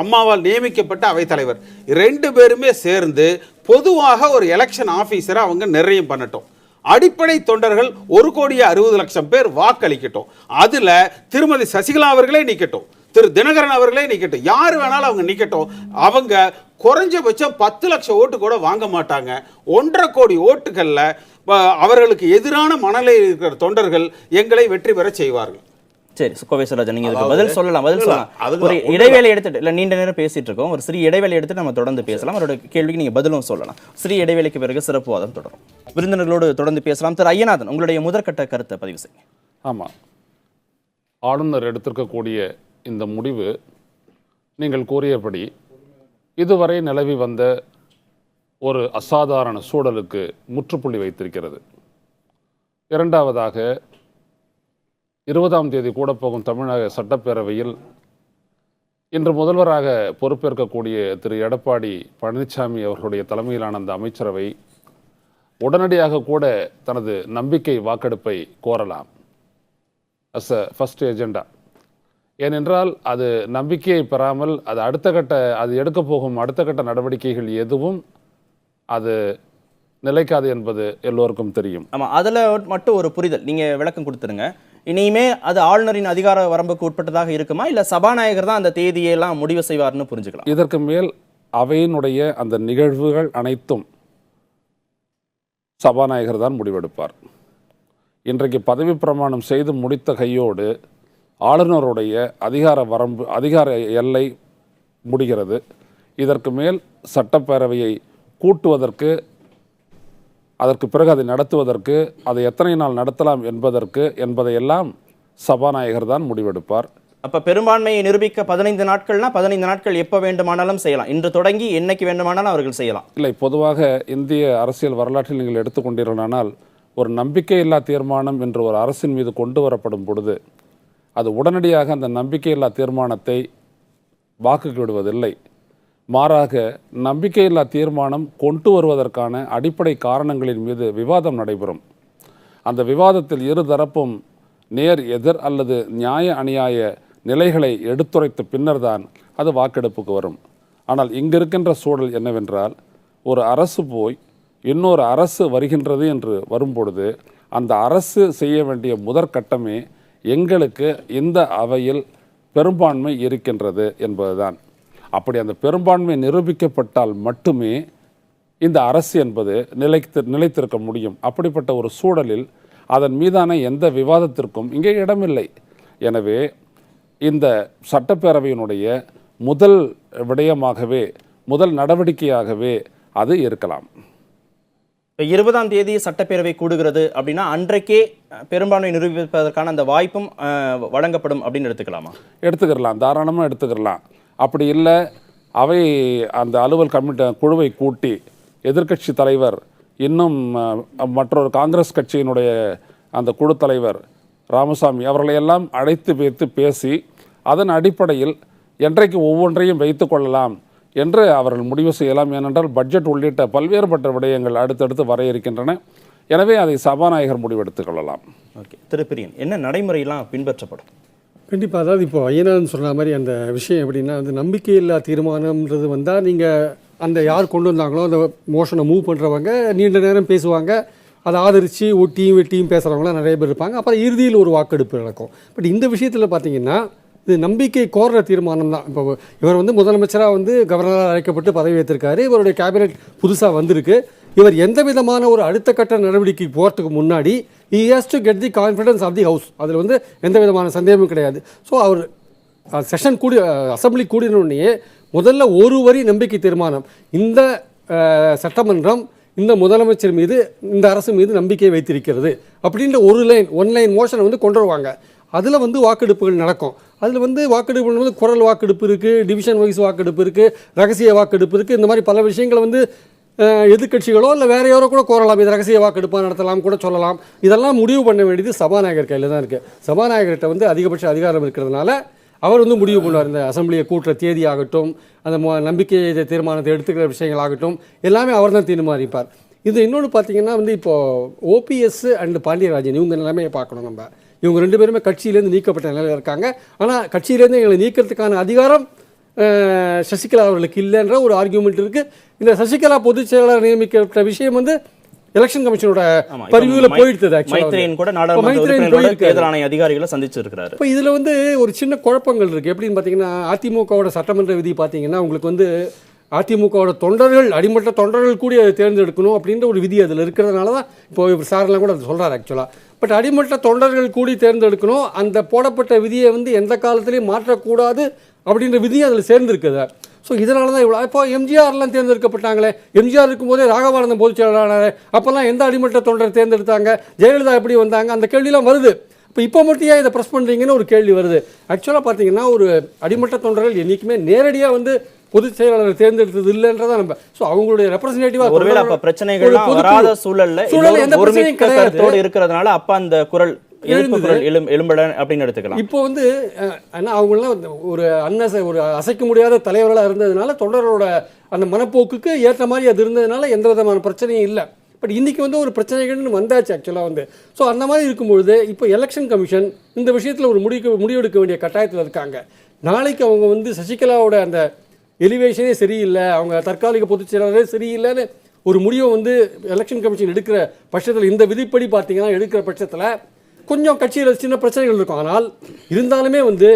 அம்மாவால் நியமிக்கப்பட்ட அவைத்தலைவர் 2 பேருமே சேர்ந்து பொதுவாக ஒரு எலெக்ஷன் ஆபீசரை அவங்க நிர்ணயம் பண்ணட்டும். அடிப்படை தொண்டர்கள் 1,60,00,000 பேர் வாக்களிக்கட்டும். அதுல திருமதி சசிகலா அவர்களே நிக்கட்டும், திரு தினகரன் அவர்களே நிக்கட்டும், யார் வேணாலும் அவங்க நிக்கட்டும். அவங்க குறைஞ்சபட்சம் 10 லட்சம் ஓட்டு கூட வாங்க மாட்டாங்க. 1.5 கோடி ஓட்டுகள்ல அவர்களுக்கு எதிரான மனநிலையில் இருக்கிற தொண்டர்கள் எங்களை வெற்றி பெற செய்வார்கள். சரி, கோவை சரோஜா, நீங்க இதுக்கு பதில் சொல்லலாம். ஒரு இடைவேளை எடுத்துட்டு இல்ல, நீண்ட நேரம் பேசிட்டு இருக்கோம், ஒரு சிறிய இடைவேளை எடுத்து நம்ம தொடர்ந்து பேசலாம். அவரோட கேள்விக்கு நீங்க பதிலும் சொல்லலாம். சிறிய இடைவேளைக்கு பிறகு சிறப்பு வாதம் தொடரும். விருந்தினர்களோடு தொடர்ந்து பேசலாம். திரு ஐயநாதன், உங்களுடைய முதற்கட்ட கருத்தை பதிவு செய்யுங்க. ஆமாம், ஆளுநர் எடுத்திருக்கக்கூடிய இந்த முடிவு நீங்கள் கூறியபடி இதுவரை நிலவி வந்த ஒரு அசாதாரண சூழலுக்கு முற்றுப்புள்ளி வைத்திருக்கிறது. இரண்டாவதாக 20ஆம் தேதி கூட போகும் தமிழக சட்டப்பேரவையில் இன்று முதல்வராக பொறுப்பேற்கக்கூடிய திரு எடப்பாடி பழனிசாமி அவர்களுடைய தலைமையிலான அந்த அமைச்சரவை உடனடியாக கூட தனது நம்பிக்கை வாக்கெடுப்பை கோரலாம் அஸ் அ ஃபர்ஸ்ட் ஏஜெண்டா. ஏனென்றால் அது நம்பிக்கையை பெறாமல் அது எடுக்க போகும் அடுத்த கட்ட நடவடிக்கைகள் எதுவும் அது நிலைக்காது என்பது எல்லோருக்கும் தெரியும். ஆமாம், அதில் மட்டும் ஒரு புரிதல் நீங்கள் விளக்கம் கொடுத்துருங்க. இனிமே அது ஆளுநரின் அதிகார வரம்புக்கு உட்பட்டதாக இருக்குமா, இல்லை சபாநாயகர் தான் அந்த தேதியெல்லாம் முடிவு செய்வார்னு புரிஞ்சுக்கலாம்? இதற்கு மேல் அவையினுடைய அந்த நிகழ்வுகள் அனைத்தும் சபாநாயகர் தான் முடிவெடுப்பார். இன்றைக்கு பதவி பிரமாணம் செய்து முடித்த கையோடு ஆளுநருடைய அதிகார எல்லை முடிகிறது. இதற்கு மேல் சட்டப்பேரவையை கூட்டுவதற்கு, அதற்கு பிறகு அதை நடத்துவதற்கு, அதை எத்தனை நாள் நடத்தலாம் என்பதையெல்லாம் சபாநாயகர் தான் முடிவெடுப்பார். அப்ப பெரும்பான்மையை நிரூபிக்க 15 நாட்கள்னா 15 நாட்கள் எப்ப வேண்டுமானாலும் செய்யலாம். இன்று தொடங்கி என்னைக்கு வேண்டுமானாலும் அவர்கள் செய்யலாம். இல்லை, பொதுவாக இந்திய அரசியல் வரலாற்றில் நீங்கள் எடுத்துக்கொண்டீர்களானால் ஒரு நம்பிக்கையில்லா தீர்மானம் என்று ஒரு அரசின் மீது கொண்டு வரப்படும் பொழுது அது உடனடியாக அந்த நம்பிக்கையில்லா தீர்மானத்தை வாக்குக்கு விடுவதில்லை. மாறாக நம்பிக்கையில்லா தீர்மானம் கொண்டு வருவதற்கான அடிப்படை காரணங்களின் மீது விவாதம் நடைபெறும். அந்த விவாதத்தில் இரு தரப்பும் நேர் எதிர் அல்லது நியாய அநியாய நிலைகளை எடுத்துரைத்த பின்னர் தான் அது வாக்கெடுப்புக்கு வரும். ஆனால் இங்கு இருக்கின்ற சூழல் என்னவென்றால், ஒரு அரசு போய் இன்னொரு அரசு வருகின்றது என்று வரும்பொழுது அந்த அரசு செய்ய வேண்டிய முதற்கட்டமே எங்களுக்கு இந்த அவையில் பெரும்பான்மை இருக்கின்றது என்பதுதான். அப்படி அந்த பெரும்பான்மை நிரூபிக்கப்பட்டால் மட்டுமே இந்த அரசு என்பது நிலைத்திருக்க முடியும். அப்படிப்பட்ட ஒரு சூழலில் அதன் மீதான எந்த விவாதத்திற்கும் இங்கே இடமில்லை. எனவே இந்த சட்டப்பேரவையினுடைய முதல் விடயமாகவே, முதல் நடவடிக்கையாகவே அது இருக்கலாம். 20ஆம் தேதி சட்டப்பேரவை கூடுகிறது அப்படின்னா அன்றைக்கே பெரும்பான்மை நிரூபிப்பதற்கான அந்த வாய்ப்பும் வழங்கப்படும் அப்படின்னு எடுத்துக்கலாமா? எடுத்துக்கலாம், தாராளமாக எடுத்துக்கலாம். அப்படி இல்லை, அவை அந்த அலுவல் குழுவை கூட்டி எதிர்க்கட்சி தலைவர் இன்னும் மற்றொரு காங்கிரஸ் கட்சியினுடைய அந்த குழு தலைவர் ராமசாமி அவர்களையெல்லாம் அழைத்து வைத்து பேசி அதன் அடிப்படையில் என்றைக்கு ஒவ்வொன்றையும் வைத்து கொள்ளலாம் என்று அவர்கள் முடிவு செய்யலாம். ஏனென்றால் பட்ஜெட் உள்ளிட்ட பல்வேறுபட்ட விடயங்கள் அடுத்தடுத்து வர இருக்கின்றன. எனவே அதை சபாநாயகர் முடிவெடுத்துக் கொள்ளலாம். ஓகே, திருப்பிரியன், என்ன நடைமுறையெல்லாம் பின்பற்றப்படும்? கண்டிப்பாக. அதாவது இப்போ ஐயனார் சொன்ன மாதிரி அந்த விஷயம் எப்படின்னா, அந்த நம்பிக்கையில்லா தீர்மானம்ன்றது வந்தால் நீங்கள் அந்த யார் கொண்டு வந்தாங்களோ அந்த மோஷனை மூவ் பண்ணுறவங்க நீண்ட நேரம் பேசுவாங்க, அதை ஆதரித்து ஒட்டியும் வெட்டியும் பேசுகிறவங்களாம் நிறைய பேர் இருப்பாங்க. அப்புறம் இறுதியில் ஒரு வாக்கெடுப்பு நடக்கும். பட் இந்த விஷயத்தில் பார்த்தீங்கன்னா இது நம்பிக்கை கோர்ற தீர்மானம் தான். இப்போ இவர் வந்து முதலமைச்சராக வந்து கவர்னராக அழைக்கப்பட்டு பதவி ஏற்றிருக்காரு. இவருடைய கேபினெட் புதுசாக வந்திருக்கு. இவர் எந்த விதமான ஒரு அடுத்த கட்ட நடவடிக்கை போகிறதுக்கு முன்னாடி he has to get the confidence of the house. அதில் வந்து எந்த விதமான சந்தேகமும் கிடையாது. ஸோ அவர் செஷன் அசம்பிளி கூடினோடனே முதல்ல ஒரு வரி நம்பிக்கை தீர்மானம், இந்த சட்டமன்றம் இந்த முதலமைச்சர் மீது, இந்த அரசு மீது நம்பிக்கை வைத்திருக்கிறது அப்படின்ற ஒன் லைன் மோஷனை வந்து கொண்டு வருவாங்க. அதில் வந்து வாக்கெடுப்புகள் நடக்கும். அதில் வந்து வாக்கெடுப்பு வந்து குரல் வாக்கெடுப்பு இருக்குது, டிவிஷன் வைஸ் வாக்கெடுப்பு இருக்குது, ரகசிய வாக்கெடுப்பு இருக்குது. இந்த மாதிரி பல விஷயங்களை வந்து எதிர்கட்சிகளோ இல்லை வேற யாரோ கூட கோரலாம். இது ரகசிய வாக்கெடுப்பாக நடத்தலாம் கூட சொல்லலாம். இதெல்லாம் முடிவு பண்ண வேண்டியது சபாநாயகர் கையில் தான் இருக்குது. சபாநாயகர்கிட்ட வந்து அதிகபட்ச அதிகாரம் இருக்கிறதுனால அவர் வந்து முடிவு பண்ணுவார். இந்த அசம்பிளியை கூட்டுற தேதி ஆகட்டும், அந்த நம்பிக்கை தீர்மானத்தை எடுத்துக்கிற விஷயங்களாகட்டும், எல்லாமே அவர் தான் தீர்மானிப்பார். இது இன்னொன்று பார்த்தீங்கன்னா வந்து இப்போது ஓபிஎஸ் அண்ட் பாண்டியராஜன் இவங்க நிலைமையை பார்க்கணும். நம்ம இவங்க ரெண்டு பேருமே கட்சியிலேருந்து நீக்கப்பட்ட நிலையில் இருக்காங்க. ஆனால் கட்சியிலேருந்து எங்களை நீக்கிறதுக்கான அதிகாரம் சசிகலா அவர்களுக்கு இல்லைன்ற ஒரு ஆர்கியூமெண்ட் இருக்குது. இந்த சசிகலா பொதுச் செயலாளர் நியமிக்கப்பட்ட விஷயம் வந்து எலெக்ஷன் கமிஷனோட பரிவியூல போயிடுது. அதிகாரிகளை சந்திச்சிருக்கிறாரு. இப்போ இதில் வந்து ஒரு சின்ன குழப்பங்கள் இருக்குது. எப்படின்னு பார்த்தீங்கன்னா, அதிமுகவோட சட்டமன்ற விதி பார்த்தீங்கன்னா உங்களுக்கு வந்து அதிமுகவோட தொண்டர்கள், அடிமட்ட தொண்டர்கள் கூடி அதை தேர்ந்தெடுக்கணும் அப்படின்ற ஒரு விதி அதில் இருக்கிறதுனால தான் இப்போ சாரெல்லாம் கூட அது சொல்கிறார் ஆக்சுவலாக. பட் அடிமட்ட தொண்டர்கள் கூடி தேர்ந்தெடுக்கணும், அந்த போடப்பட்ட விதியை வந்து எந்த காலத்திலையும் மாற்றக்கூடாது அப்படின்ற விதி அதில் சேர்ந்துருக்குது. ஸோ இதனால தான் இவ்வளோ. இப்போ எம்ஜிஆர்லாம் தேர்ந்தெடுக்கப்பட்டாங்களே, எம்ஜிஆர் இருக்கும்போதே ராகவானந்தம் பொதுச் செயலாளர், அப்போல்லாம் எந்த அடிமட்ட தொண்டர் தேர்ந்தெடுத்தாங்க, ஜெயலலிதா எப்படி வந்தாங்க, அந்த கேள்வியெல்லாம் வருது. இப்போ மட்டும் ஏன் இதை ப்ரெஸ் பண்ணுறீங்கன்னு ஒரு கேள்வி வருது. ஆக்சுவலாக பார்த்தீங்கன்னா ஒரு அடிமட்ட தொண்டர்கள் என்றைக்குமே நேரடியாக வந்து பொதுச் செயலாளர் தேர்ந்தெடுத்தது இல்லைன்றதா நம்ம. ஸோ அவங்களுடைய ரெப்ரசன்டேட்டிவா ஒருவேளை அப்போ பிரச்சனைகள் வராத சூழல்ல எந்த பிரச்சனையும் கிடையாது இருக்கிறதுனால அப்போ அந்த குரல் எழும்பட அப்படின்னு எடுத்துக்கலாம். இப்போ வந்து அவங்களாம் ஒரு ஒரு அசைக்க முடியாத தலைவர்களாக இருந்ததுனால தொண்டர்களோட அந்த மனப்போக்குக்கு ஏற்ற மாதிரி அது இருந்ததுனால எந்த விதமான பிரச்சனையும் இல்லை. பட் இன்றைக்கி வந்து ஒரு பிரச்சனைகள்னு வந்தாச்சு ஆக்சுவலாக வந்து. ஸோ அந்த மாதிரி இருக்கும்பொழுது இப்போ எலெக்ஷன் கமிஷன் இந்த விஷயத்தில் ஒரு முடிவெடுக்க வேண்டிய கட்டாயத்தில் இருக்காங்க. நாளைக்கு அவங்க வந்து சசிகலாவோட அந்த எலிவேஷனே சரியில்லை, அவங்க தற்காலிக பொதுச் செயலாளரே சரியில்லைன்னு ஒரு முடிவை வந்து எலெக்ஷன் கமிஷன் எடுக்கிற பட்சத்தில், இந்த விதிப்படி பார்த்தீங்கன்னா எடுக்கிற பட்சத்தில் கொஞ்சம் கட்சியில் சின்ன பிரச்சனைகள் இருக்கும். ஆனால் இருந்தாலுமே வந்து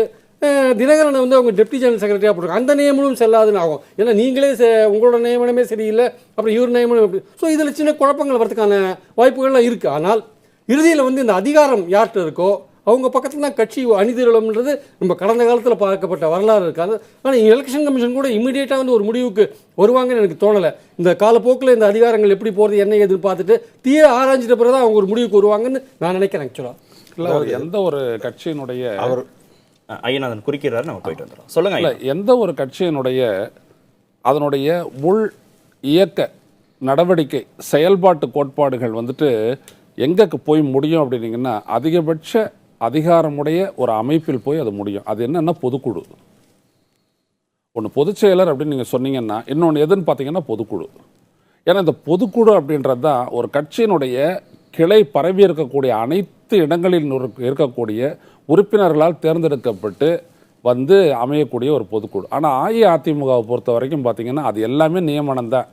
தினகரனை வந்து அவங்க டெப்டி ஜெனரல் செக்ரட்டரியாக போட்டிருக்காங்க. அந்த நியமனம் செல்லாதுன்னு ஆகும். ஏன்னா நீங்களே உங்களோட நியமனமே சரியில்லை, அப்புறம் இவர் நியமனம் எப்படி. ஸோ இதில் சின்ன குழப்பங்கள் வரதுக்கான வாய்ப்புகள்லாம் இருக்குது. ஆனால் இறுதியில் வந்து இந்த அதிகாரம் யார்கிட்ட இருக்கோ அவங்க பக்கத்தில் தான் கட்சி அணிதிரளம்ன்றது நம்ம கடந்த காலத்தில் பார்க்கப்பட்ட வரலாறு இருக்காது. ஆனால் எலெக்ஷன் கமிஷன் கூட இமீடியட்டாக வந்து ஒரு முடிவுக்கு வருவாங்கன்னு எனக்கு தோணலை. இந்த காலப்போக்கில் இந்த அதிகாரங்கள் எப்படி போகிறது என்ன ஏதுன்னு பார்த்துட்டு ஆராய்ஞ்சிட்ட பிறகு தான் அவங்க ஒரு முடிவுக்கு வருவாங்கன்னு நான் நினைக்கிறேன். ஆக்சுவலாக இல்லை, எந்த ஒரு கட்சியினுடைய அவர் ஐயநாதன் குறுக்கிறாரு, நம்ம போயிட்டு வந்துடுறோம். சொல்லுங்க இல்லை, எந்த ஒரு கட்சியினுடைய அதனுடைய உள் இயக்க நடவடிக்கை செயல்பாட்டு கோட்பாடுகள் வந்துட்டு எங்கக்கு போய் முடியும் அப்படின்னீங்கன்னா, அதிகபட்ச அதிகாரமுடைய ஒரு அமைப்பில் போய் அது முடியும். அது என்னன்னா பொதுக்குழு. ஒன்று பொதுச் செயலர் அப்படின்னு நீங்கள் சொன்னீங்கன்னா, இன்னொன்று எதுன்னு பார்த்தீங்கன்னா பொதுக்குழு. ஏன்னா இந்த பொதுக்குழு அப்படின்றது தான் ஒரு கட்சியினுடைய கிளை பரவி இருக்கக்கூடிய அனைத்து இடங்களில் இருக்கக்கூடிய உறுப்பினர்களால் தேர்ந்தெடுக்கப்பட்டு வந்து அமையக்கூடிய ஒரு பொதுக்குழு. ஆனால் அஇஅதிமுகவை பொறுத்த வரைக்கும் பார்த்தீங்கன்னா அது எல்லாமே நியமனம் தான்.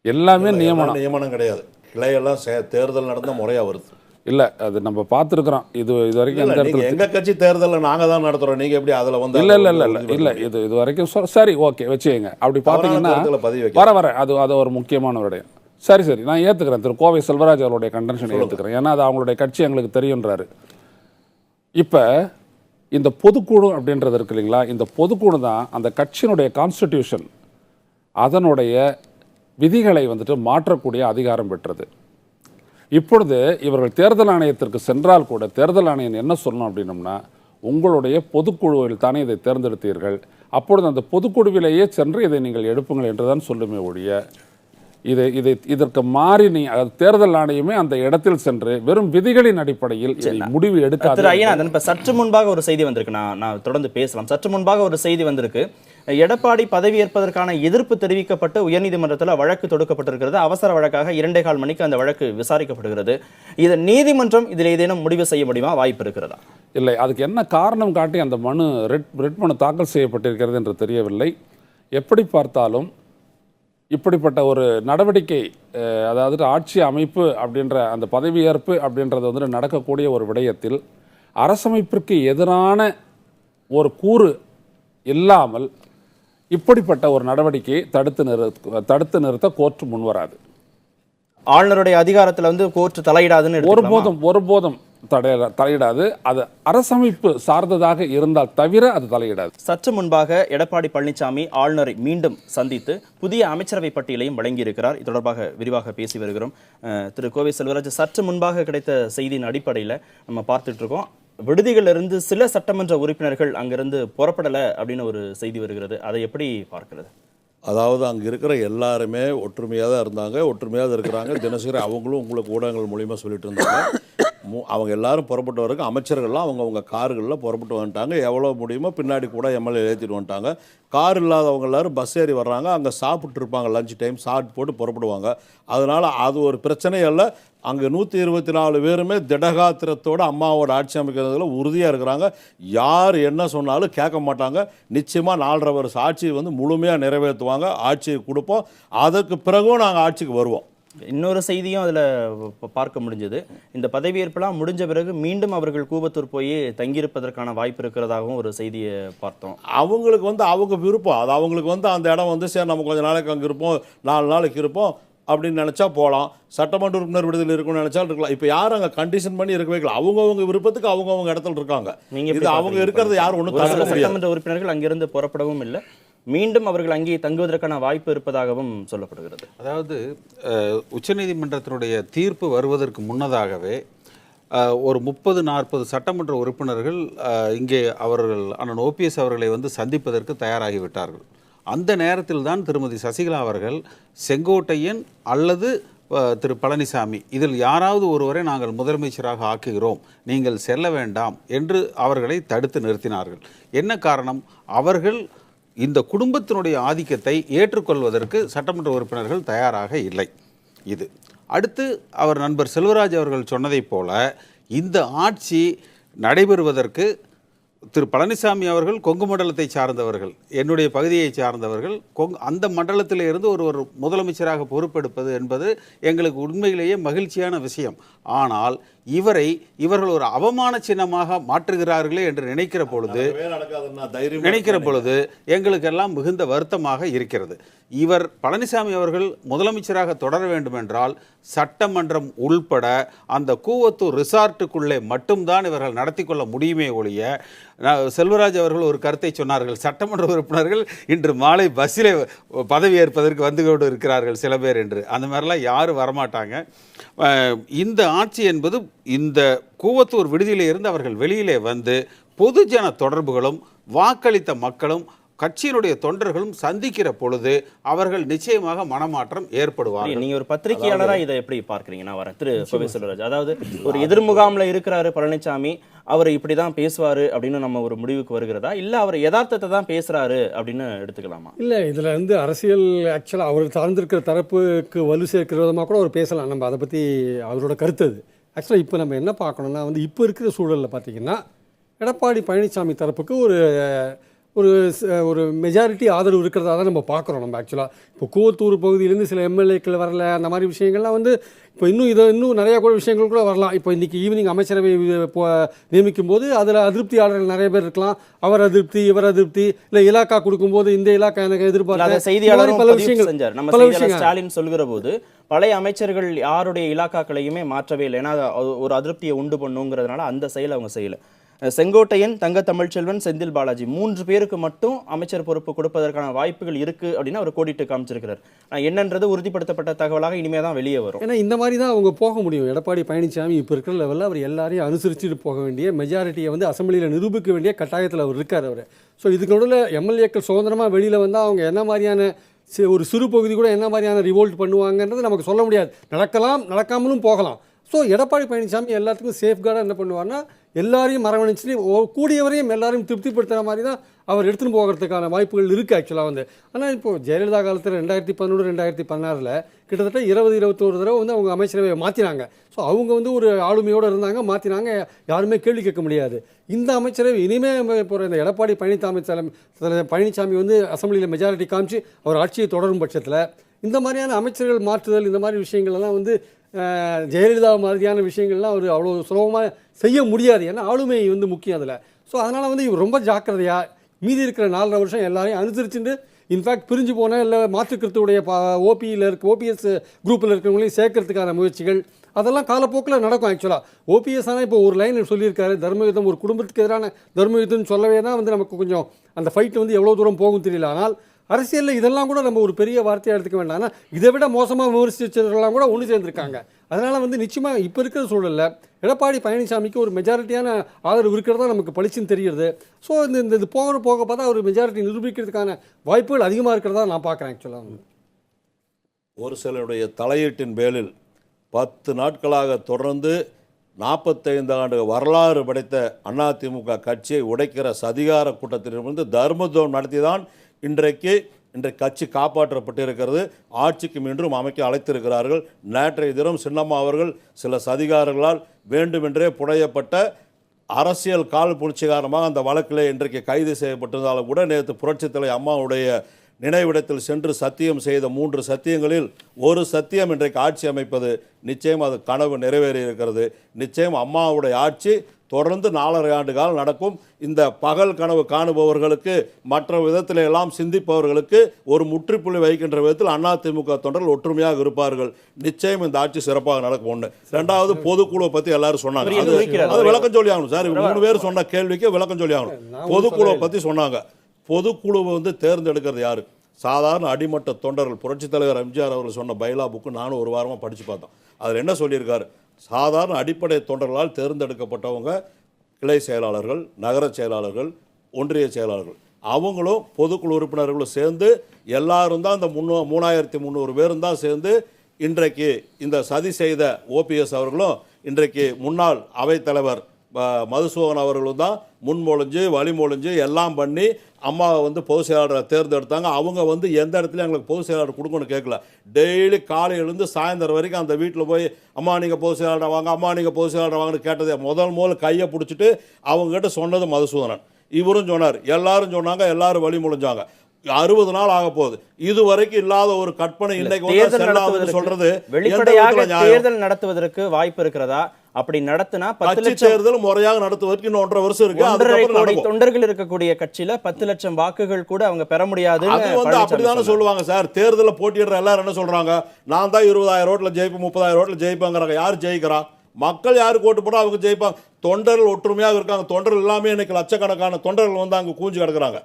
எல்லாமே நியமனம் கிடையாது. கிளையெல்லாம் தேர்தல் நடந்த முறையா வருது. இல்லை, அது நம்ம பார்த்துருக்குறோம். இது வரைக்கும் எந்த இடத்துல எங்க கட்சி தேர்தலில் நாங்க தான் நடத்துறோம். நீங்க எப்படி அதுல வந்து இல்லை இது வரைக்கும் சரி, ஓகே வச்சுக்கங்க. அப்படி பார்த்தீங்கன்னா வர அது ஒரு முக்கியமான ஒரு இடம். சரி நான் ஏற்றுக்கிறேன். திரு கோவை செல்வராஜ் அவருடைய கண்டென்ஷனை ஏற்றுக்கிறேன். ஏன்னா அது அவங்களுடைய கட்சி எங்களுக்கு தெரியுன்றாரு. இப்போ இந்த பொதுக்குழு அப்படின்றது இருக்கு இல்லைங்களா, இந்த பொதுக்குழு தான் அந்த கட்சியினுடைய கான்ஸ்டிடியூஷன் அதனுடைய விதிகளை வந்துட்டு மாற்றக்கூடிய அதிகாரம் பெற்றது. இப்பொழுது இவர்கள் தேர்தல் ஆணையத்திற்கு சென்றால் கூட தேர்தல் ஆணையம் என்ன சொல்லணும் அப்படின்னம்னா, உங்களுடைய பொதுக்குழுவில் தானே இதை தேர்ந்தெடுத்தீர்கள், அப்பொழுது அந்த பொதுக்குழுவிலேயே சென்று இதை நீங்கள் எடுப்புங்கள் என்றுதான் சொல்லுமே ஒழிய இதற்கு மாறி தேர்தல் ஆணையமே அந்த இடத்தில் சென்று வெறும் விதிகளின் அடிப்படையில் முடிவு எடுக்காது. ஐயநாதன், இப்ப சற்று முன்பாக ஒரு செய்தி வந்திருக்கு, நான் தொடர்ந்து பேசலாம். சற்று முன்பாக ஒரு செய்தி வந்திருக்கு. எடப்பாடி பதவியேற்பதற்கான எதிர்ப்பு தெரிவிக்கப்பட்டு உயர்நீதிமன்றத்தில் வழக்கு தொடுக்கப்பட்டிருக்கிறது. அவசர வழக்காக 2.25 மணிக்கு அந்த வழக்கு விசாரிக்கப்படுகிறது. இது நீதிமன்றம் இதில் ஏதேனும் முடிவு செய்ய முடியுமா, வாய்ப்பு இருக்கிறதா? இல்லை, அதுக்கு என்ன காரணம் காட்டி அந்த மனு ரிட் மனு தாக்கல் செய்யப்பட்டிருக்கிறது என்று தெரியவில்லை. எப்படி பார்த்தாலும் இப்படிப்பட்ட ஒரு நடவடிக்கை, அதாவது ஆட்சி அமைப்பு அப்படின்ற அந்த பதவியேற்பு அப்படின்றது வந்துட்டு நடக்கக்கூடிய ஒரு விடயத்தில் அரசமைப்பிற்கு எதிரான ஒரு கூறு இல்லாமல் இப்படிப்பட்ட ஒரு நடவடிக்கையை தடுத்து நிறுத்த கோர்ட் முன்வராது. ஆளுநருடைய அதிகாரத்தில் வந்து கோர்ட் தலையிடாதுன்னு ஒருபோதும் தலையிடாது. அது அரசமைப்பு சார்ந்ததாக இருந்தால் தவிர அது தலையிடாது. சற்று முன்பாக எடப்பாடி பழனிசாமி ஆளுநரை மீண்டும் சந்தித்து புதிய அமைச்சரவை பட்டியலையும் வழங்கியிருக்கிறார். இது தொடர்பாக விரிவாக பேசி வருகிறோம். திரு கோவை செல்வராஜ், சற்று முன்பாக கிடைத்த செய்தியின் அடிப்படையில் நம்ம பார்த்துட்டு இருக்கோம், விடுதிகளிலிருந்து சில சட்டமன்ற உறுப்பினர்கள் அங்கிருந்து புறப்படலை அப்படின்னு ஒரு செய்தி வருகிறது. அதை எப்படி பார்க்கிறது? அதாவது அங்கே இருக்கிற எல்லாருமே ஒற்றுமையாக தான் இருந்தாங்க, ஒற்றுமையாக இருக்கிறாங்க. தினசரி அவங்களும் உங்களுக்கு ஊடகங்கள் மூலிமா சொல்லிட்டு இருந்தாங்க. அவங்க எல்லாரும் புறப்பட்டு வரைக்கும் அமைச்சர்கள்லாம் அவங்கவுங்க கார்களில் புறப்பட்டு வந்துட்டாங்க. எவ்வளோ முடியுமோ பின்னாடி கூட எம்எல்ஏ ஏற்றிட்டு வந்துட்டாங்க. கார் இல்லாதவங்க எல்லாரும் பஸ் ஏறி வர்றாங்க. அங்கே சாப்பிட்டு இருப்பாங்க, லஞ்ச் டைம் சாப்பிட்டு போட்டு புறப்படுவாங்க. அதனால் அது ஒரு பிரச்சனை அல்ல. அங்கே 124 பேருமே திடகாத்திரத்தோடு அம்மாவோட ஆட்சி அமைக்கிறதுல உறுதியாக இருக்கிறாங்க. யார் என்ன சொன்னாலும் கேட்க மாட்டாங்க. நிச்சயமாக 4.5 வருஷம் ஆட்சியை வந்து முழுமையாக நிறைவேற்றுவாங்க. ஆட்சியை கொடுப்போம். அதற்கு பிறகும் நாங்கள் ஆட்சிக்கு வருவோம். இன்னொரு செய்தியும் அதில் பார்க்க முடிஞ்சது. இந்த பதவியேற்பெல்லாம் முடிஞ்ச பிறகு மீண்டும் அவர்கள் கூவத்தூர் போய் தங்கியிருப்பதற்கான வாய்ப்பு இருக்கிறதாகவும் ஒரு செய்தியை பார்த்தோம். அவங்களுக்கு வந்து அவங்க விருப்பம். அது அவங்களுக்கு வந்து அந்த இடம் வந்து சரி நம்ம கொஞ்சம் நாளைக்கு அங்கே இருப்போம், 4 நாளைக்கு இருப்போம் அப்படின்னு நினச்சா போகலாம். சட்டமன்ற உறுப்பினர் விடுதலை இருக்குன்னு நினச்சாலும் இருக்கலாம். இப்போ யாரும் அங்கே கண்டிஷன் பண்ணி இருக்க வைக்கலாம். அவங்கவுங்க விருப்பத்துக்கு அவங்கவுங்க இடத்துல இருக்காங்க. இது அவங்க இருக்கிறது யாரும் ஒன்றும் தடுக்க முடியாது. சட்டமன்ற உறுப்பினர்கள் அங்கிருந்து புறப்படவும் இல்லை, மீண்டும் அவர்கள் அங்கே தங்குவதற்கான வாய்ப்பு இருப்பதாகவும் சொல்லப்படுகிறது. அதாவது உச்சநீதிமன்றத்தினுடைய தீர்ப்பு வருவதற்கு முன்னதாகவே ஒரு 30-40 சட்டமன்ற உறுப்பினர்கள் இங்கே அவர்கள் அண்ணன் ஓபிஎஸ் அவர்களை வந்து சந்திப்பதற்கு தயாராகிவிட்டார்கள். அந்த நேரத்தில் தான் திருமதி சசிகலா அவர்கள் செங்கோட்டையன் அல்லது திரு பழனிசாமி இதில் யாராவது ஒருவரை நாங்கள் முதலமைச்சராக ஆக்குகிறோம், நீங்கள் செல்ல வேண்டாம் என்று அவர்களை தடுத்து நிறுத்தினார்கள். என்ன காரணம்? அவர்கள் இந்த குடும்பத்தினுடைய ஆதிக்கத்தை ஏற்றுக்கொள்வதற்கு சட்டமன்ற உறுப்பினர்கள் தயாராக இல்லை. இது அடுத்து அவர் நண்பர் செல்வராஜ் அவர்கள் சொன்னதைப் போல இந்த ஆட்சி நடைபெறுவதற்கு திரு பழனிசாமி அவர்கள் கொங்கு மண்டலத்தை சார்ந்தவர்கள், என்னுடைய பகுதியை சார்ந்தவர்கள், அந்த மண்டலத்தில் இருந்து ஒரு முதலமைச்சராக பொறுப்பெடுப்பது என்பது எங்களுக்கு உண்மையிலேயே மகிழ்ச்சியான விஷயம். ஆனால் இவர்கள் ஒரு அவமான சின்னமாக மாற்றுகிறார்களே என்று நினைக்கிற பொழுது எங்களுக்கெல்லாம் மிகுந்த வருத்தமாக இருக்கிறது. இவர் பழனிசாமி அவர்கள் முதலமைச்சராக தொடர வேண்டும் என்றால் சட்டமன்றம் உள்பட அந்த கூவத்தூர் ரிசார்ட்டுக்குள்ளே மட்டும்தான் இவர்கள் நடத்தி கொள்ள முடியுமே ஒழிய, செல்வராஜ் அவர்கள் ஒரு கருத்தை சொன்னார்கள், சட்டமன்ற உறுப்பினர்கள் இன்று மாலை பஸ்ஸிலே பதவியேற்பதற்கு வந்து கொண்டு இருக்கிறார்கள் சில பேர் என்று. அந்த மாதிரிலாம் யாரும் வரமாட்டாங்க. இந்த ஆட்சி என்பது இந்த கூவத்தூர் விடுதியிலிருந்து அவர்கள் வெளியிலே வந்து பொதுஜன தொடர்புகளும் வாக்களித்த மக்களும் கட்சியினுடைய தொண்டர்களும் சந்திக்கிற பொழுது அவர்கள் நிச்சயமாக மனமாற்றம் ஏற்படுவார்கள். நீங்க ஒரு பத்திரிகையாளரா இதை எப்படி பார்க்கறீங்க? நான் வரேன் திரு செல்வராஜ். அதாவது ஒரு எதிர்முகாம்ல இருக்கிறாரு பழனிசாமி, அவர் இப்படிதான் பேசுவாரு அப்படின்னு நம்ம ஒரு முடிவுக்கு வருகிறதா, இல்ல அவர் யதார்த்தத்தை தான் பேசுறாரு அப்படின்னு எடுத்துக்கலாமா? இல்ல, இதுல வந்து அரசியல் ஆக்சுவலா அவர் சார்ந்திருக்கிற தரப்புக்கு வலு சேர்க்கிற விதமாக கூட அவர் பேசலாம். நம்ம அதை பத்தி அவரோட கருத்து அது. ஆக்சுவலாக இப்போ நம்ம என்ன பார்க்கணும்னா வந்து இப்போ இருக்கிற சூழலில் பார்த்தீங்கன்னா எடப்பாடி பழனிசாமி தரப்புக்கு ஒரு மெஜாரிட்டி ஆதரவு இருக்கிறதா தான் நம்ம பார்க்குறோம். நம்ம ஆக்சுவலாக இப்போ கூவத்தூர் பகுதியிலேருந்து சில எம்எல்ஏக்கள் வரல, அந்த மாதிரி விஷயங்கள்லாம் வந்து இப்போ இன்னும் நிறையா கூட விஷயங்கள் கூட வரலாம். இப்போ இன்றைக்கி ஈவினிங் அமைச்சரவை நியமிக்கும் போது அதில் அதிருப்தியாளர்கள் நிறைய பேர் இருக்கலாம். அவர் அதிருப்தி, இவர் அதிருப்தி, இல்லை இலாக்கா கொடுக்கும்போது இந்த இலாக்கா எனக்கு எதிர்பார்த்த செய்தியாளர் பல விஷயங்கள் செஞ்சார். நம்ம ஸ்டாலின் சொல்கிற போது பழைய அமைச்சர்கள் யாருடைய இலாக்காக்களையுமே மாற்றவே இல்லை, ஏன்னா ஒரு அதிருப்தியை உண்டு பண்ணுங்கிறதுனால அந்த செயலை அவங்க செய்யலை. செங்கோட்டையன், தங்க தமிழ்ச்செல்வன், செந்தில் பாலாஜி 3 பேருக்கு மட்டும் அமைச்சர் பொறுப்பு கொடுப்பதற்கான வாய்ப்புகள் இருக்கு அப்படின்னு அவர் கோடிட்டு காமிச்சிருக்கிறார். என்னன்றது உறுதிப்படுத்தப்பட்ட தகவலாக இனிமே தான் வெளியே வரும். ஏன்னா இந்த மாதிரி தான் அவங்க போக முடியும். எடப்பாடி பழனிசாமி இப்போ இருக்கிற லெவலில் அவர் எல்லாரையும் அனுசரிச்சுட்டு போக வேண்டிய, மெஜாரிட்டியை வந்து அசம்பிளியில் நிரூபிக்க வேண்டிய கட்டாயத்தில் அவர் இருக்கார். அவர் இதுக்கு நடுவில் எம்எல்ஏக்கள் சுதந்திரமாக வெளியில் வந்தால் அவங்க என்ன மாதிரியான ஒரு சிறு பகுதி கூட என்ன மாதிரியான ரிவோல்ட் பண்ணுவாங்கன்றது நமக்கு சொல்ல முடியாது. நடக்கலாம், நடக்காமலும் போகலாம். ஸோ எடப்பாடி பழனிசாமி எல்லாத்துக்கும் சேஃப்கார்டாக என்ன பண்ணுவார்னா எல்லாரையும் அரவணைச்சு கூடியவரையும் எல்லாரையும் திருப்திப்படுத்துகிற மாதிரி தான் அவர் எடுத்துன்னு போகிறதுக்கான வாய்ப்புகள் இருக்குது ஆக்சுவலாக வந்து. ஆனால் இப்போது ஜெயலலிதா காலத்தில் 2011, 2016 கிட்டத்தட்ட 20-21 தடவை வந்து அவங்க அமைச்சரவையை மாற்றினாங்க. ஸோ அவங்க வந்து ஒரு ஆளுமையோடு இருந்தாங்க, மாற்றினாங்க, யாருமே கேள்வி கேட்க முடியாது. இந்த அமைச்சரவை இனிமேல் போகிற இந்த எடப்பாடி பழனிசாமி வந்து அசம்பிளியில் மெஜாரிட்டி காமிச்சு அவர் ஆட்சியை தொடரும் பட்சத்தில் இந்த மாதிரியான அமைச்சர்கள் மாற்றுதல், இந்த மாதிரி விஷயங்கள்லாம் வந்து ஜெயலலிதா மாதிரியான விஷயங்கள்லாம் அவர் அவ்வளோ சுலபமாக செய்ய முடியாது. ஏன்னா ஆளுமை வந்து முக்கியம் அதில். ஸோ அதனால் வந்து இவர் ரொம்ப ஜாக்கிரதையாக மீதி இருக்கிற 4.5 வருஷம் எல்லாரையும் அனுசரிச்சுட்டு, இன்ஃபேக்ட் பிரிஞ்சு போன இல்லை மாற்றுக்கருத்துடைய ஓபிஎஸ் குரூப்பில் இருக்கிறவங்களையும் சேர்க்கறதுக்கான முயற்சிகள் அதெல்லாம் காலப்போக்கில் நடக்கும். ஆக்சுவலாக ஓபிஎஸ் ஆனால் இப்போ ஒரு லைன் சொல்லியிருக்காரு, தர்மயுத்தம், ஒரு குடும்பத்துக்கு எதிரான தர்மயுத்தம்னு சொல்லவே தான் வந்து நமக்கு கொஞ்சம் அந்த ஃபைட் வந்து எவ்வளோ தூரம் போகும் தெரியல. ஆனால் அரசியலில் இதெல்லாம் கூட நம்ம ஒரு பெரிய வார்த்தையாக எடுத்துக்க வேண்டாம். ஆனால் இதை விட மோசமாக விமர்சிச்சவர்கள்லாம் கூட ஒன்று சேர்ந்துருக்காங்க. அதனால் வந்து நிச்சயமாக இப்போ இருக்கிற சூழலில் எடப்பாடி பழனிசாமிக்கு ஒரு மெஜாரிட்டியான ஆதரவு இருக்கிறதா நமக்கு பளிச்சுன்னு தெரிகிறது. ஸோ இந்த போக பார்த்தா ஒரு மெஜாரிட்டி நிரூபிக்கிறதுக்கான வாய்ப்புகள் அதிகமாக இருக்கிறதா நான் பார்க்குறேன். ஆக்சுவலாக ஒரு சிலருடைய தலையீட்டின் பேரில் 10 நாட்களாக தொடர்ந்து 45 ஆண்டு வரலாறு படைத்த அதிமுக கட்சியை உடைக்கிற சதிகார கூட்டத்திலிருந்து தர்மதோம் நடத்திதான் இன்றைக்கு கட்சி காப்பாற்றப்பட்டிருக்கிறது. ஆட்சிக்கு மீண்டும் அமைக்க அழைத்திருக்கிறார்கள். நேற்றைய தினம் சின்னம்மா அவர்கள் சில சதிகாரர்களால் வேண்டுமென்றே புனையப்பட்ட அரசியல் கால் புணர்ச்சி காரணமாக அந்த வழக்கில் இன்றைக்கு கைது செய்யப்பட்டிருந்தாலும் கூட நேற்று புரட்சித்தலை அம்மாவுடைய நினைவிடத்தில் சென்று சத்தியம் செய்த 3 சத்தியங்களில் ஒரு சத்தியம் இன்றைக்கு ஆட்சி அமைப்பது. நிச்சயம் அது கனவு நிறைவேறி இருக்கிறது. நிச்சயம் அம்மாவுடைய ஆட்சி தொடர்ந்து 4.5 ஆண்டு காலம் நடக்கும். இந்த பகல் கனவு காணுபவர்களுக்கு, மற்ற விதத்தில எல்லாம் சிந்திப்பவர்களுக்கு ஒரு முற்றுப்புள்ளி வைக்கின்ற விதத்தில் அதிமுக தொண்டர்கள் ஒற்றுமையாக இருப்பார்கள். நிச்சயம் இந்த ஆட்சி சிறப்பாக நடக்கும். ஒன்று. 2வது, பொதுக்குழுவை பற்றி எல்லாரும் சொன்னாங்க. அது விளக்கம் சொல்லி ஆகணும் சார். 3 பேர் சொன்ன கேள்விக்கு விளக்கம் சொல்லி ஆகணும். பொதுக்குழுவை பற்றி சொன்னாங்க. பொதுக்குழுவை வந்து தேர்ந்தெடுக்கிறது யாரு? சாதாரண அடிமட்ட தொண்டர்கள். புரட்சித் தலைவர் எம்ஜிஆர் அவர்கள் சொன்ன பைலா புக்கு நானும் ஒரு வாரமாக படித்து பார்த்தோம். அதில் என்ன சொல்லியிருக்காரு? சாதாரண அடிப்படை தொண்டர்களால் தேர்ந்தெடுக்கப்பட்டவங்க கிளை செயலாளர்கள், நகர செயலாளர்கள், ஒன்றிய செயலாளர்கள், அவங்களும் பொதுக்குழு உறுப்பினர்களும் சேர்ந்து எல்லாரும் தான் இந்த 3300 பேரும் தான் சேர்ந்து இன்றைக்கு இந்த சதி செய்த ஓபிஎஸ் அவர்களும் இன்றைக்கு முன்னாள் அவைத்தலைவர் மதுசூதன் அவர்களும் தான் முன்மொழிஞ்சு வழிமொழிஞ்சு எல்லாம் பண்ணி அம்மாவை வந்து பொதுச் செயலாளரை தேர்ந்தெடுத்தாங்க. அவங்க வந்து எந்த இடத்துலையும் எங்களுக்கு பொதுச் செயலாளர் கொடுக்கணும்னு கேட்கல. டெய்லி காலையிலேருந்து சாயந்தரம் வரைக்கும் அந்த வீட்டில் போய் அம்மா நீங்கள் பொதுச் செயலாளர் வாங்க, அம்மா நீங்கள் பொதுச் செயலாளர் வாங்கன்னு கேட்டதே முதல் கையை பிடிச்சிட்டு அவங்ககிட்ட சொன்னது மதுசூதனன். இவரும் சொன்னார், எல்லாரும் சொன்னாங்க, எல்லாரும் வழிமொழிஞ்சாங்க. 60 நாள் ஆக போகுது. இதுவரைக்கும் இல்லாத ஒரு கற்பனை இன்னைக்கு சொல்றது. வெளிப்படையாக தேர்தல் நடத்துவதற்கு வாய்ப்பு இருக்கிறதா? அப்படி நடத்தினா 10 கட்சி லட்சம் தேர்தல் முறையாக நடத்துவதற்கு இன்னும் 1.5 வருஷம் இருக்கு. 1.5 அதுக்கப்புறம் கோடி நடக்கும். தொண்டர்கள் இருக்கக்கூடிய கட்சியில 10 லட்சம் வாக்குகள் கூட அவங்க பெற முடியாதுன்னு அது வந்து பழனிசாமி அப்படிதானே சொன்னார். சொல்லுவாங்க சார். தேர்தலில் போட்டியிடுற எல்லாரும் என்ன சொல்றாங்க, நான் தான் 20,000 ஓட்டுல ஜெயிப்பேன் 30,000 ஓட்டுல ஜெயிப்பாங்கிறாங்க. யார் ஜெயிக்கிறா? மக்கள் யாருக்கு ஓட்டு போட்டா அவங்க ஜெயிப்பாங்க. தொண்டர்கள் ஒற்றுமையாக இருக்காங்க. தொண்டர்கள் எல்லாமே இன்னைக்கு லட்சக்கணக்கான தொண்டர்கள் வந்து அங்க கூஞ்சு கிடக்குறாங்க.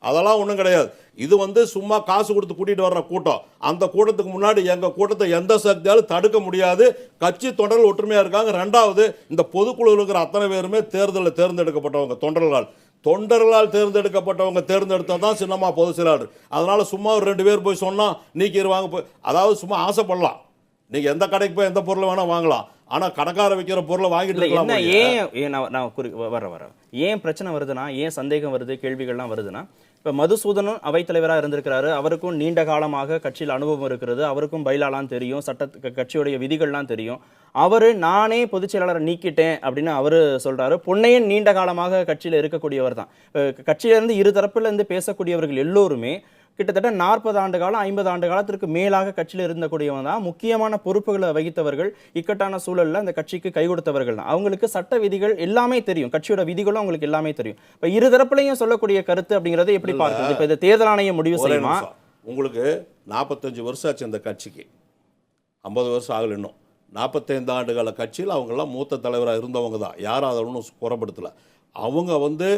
அதெல்லாம் ஒன்றும் கிடையாது. இது வந்து சும்மா காசு கொடுத்து கூட்டிட்டு வர்ற கூட்டம். அந்த கூட்டத்துக்கு முன்னாடி எங்க கூட்டத்தை எந்த சக்தியாலும் தடுக்க முடியாது. கட்சி தொண்டர்கள் ஒற்றுமையா இருக்காங்க. ரெண்டாவது, இந்த பொதுக்குழு இருக்கிற அத்தனை பேருமே தேர்தலில் தேர்ந்தெடுக்கப்பட்டவங்க தொண்டர்களால் தேர்ந்தெடுக்கப்பட்டவங்க தேர்ந்தெடுத்தா தான் சின்னமா பொதுச் செயலாளர். அதனால சும்மா ஒரு 2 பேர் போய் சொன்னா நீக்கிடுவாங்க போய், அதாவது சும்மா ஆசைப்படலாம். நீங்க எந்த கடைக்கு போய் எந்த பொருளை வேணா வாங்கலாம். ஆனா கடைக்கார வைக்கிற பொருளை வாங்கிட்டு இருக்கலாம். ஏன் பிரச்சனை வருதுன்னா, ஏன் சந்தேகம் வருது, கேள்விகள்லாம் வருதுன்னா, இப்ப மதுசூதனும் அவைத்தலைவராக இருந்திருக்கிறாரு. அவருக்கும் நீண்ட காலமாக கட்சியில் அனுபவம் இருக்கிறது. அவருக்கும் பைலாலாம் தெரியும், கட்சியுடைய விதிகள்லாம் தெரியும். அவரு நானே பொதுச் செயலாளரை நீக்கிட்டேன் அப்படின்னு அவரு சொல்றாரு. பொன்னையன் நீண்ட காலமாக கட்சியில இருக்கக்கூடியவர் தான். கட்சியில இருந்து இரு தரப்புல இருந்து பேசக்கூடியவர்கள் எல்லோருமே கிட்டத்தட்ட 40 ஆண்டு காலம் 50 ஆண்டு காலத்திற்கு மேலாக கட்சியில் இருந்தக்கூடியவங்க தான். முக்கியமான பொறுப்புகளை வகித்தவர்கள், இக்கட்டான சூழல்ல அந்த கட்சிக்கு கை கொடுத்தவர்கள் தான். அவங்களுக்கு சட்ட விதிகள் எல்லாமே தெரியும், கட்சியோட விதிகளும் அவங்களுக்கு எல்லாமே தெரியும். இப்ப இரு தரப்புலையும் சொல்லக்கூடிய கருத்து அப்படிங்கறத எப்படி பார்க்குறது? இப்ப இந்த தேர்தல் ஆணையம் முடிவு செய்யுமா? உங்களுக்கு 45 வருஷம் ஆச்சு இந்த கட்சிக்கு, 50 வருஷம் ஆகல இன்னும். 45 ஆண்டுகால கட்சியில் அவங்கெல்லாம் மூத்த தலைவராக இருந்தவங்க தான். யாரும் அதை ஒன்றும் குறைப்படுத்தல. அவங்க வந்து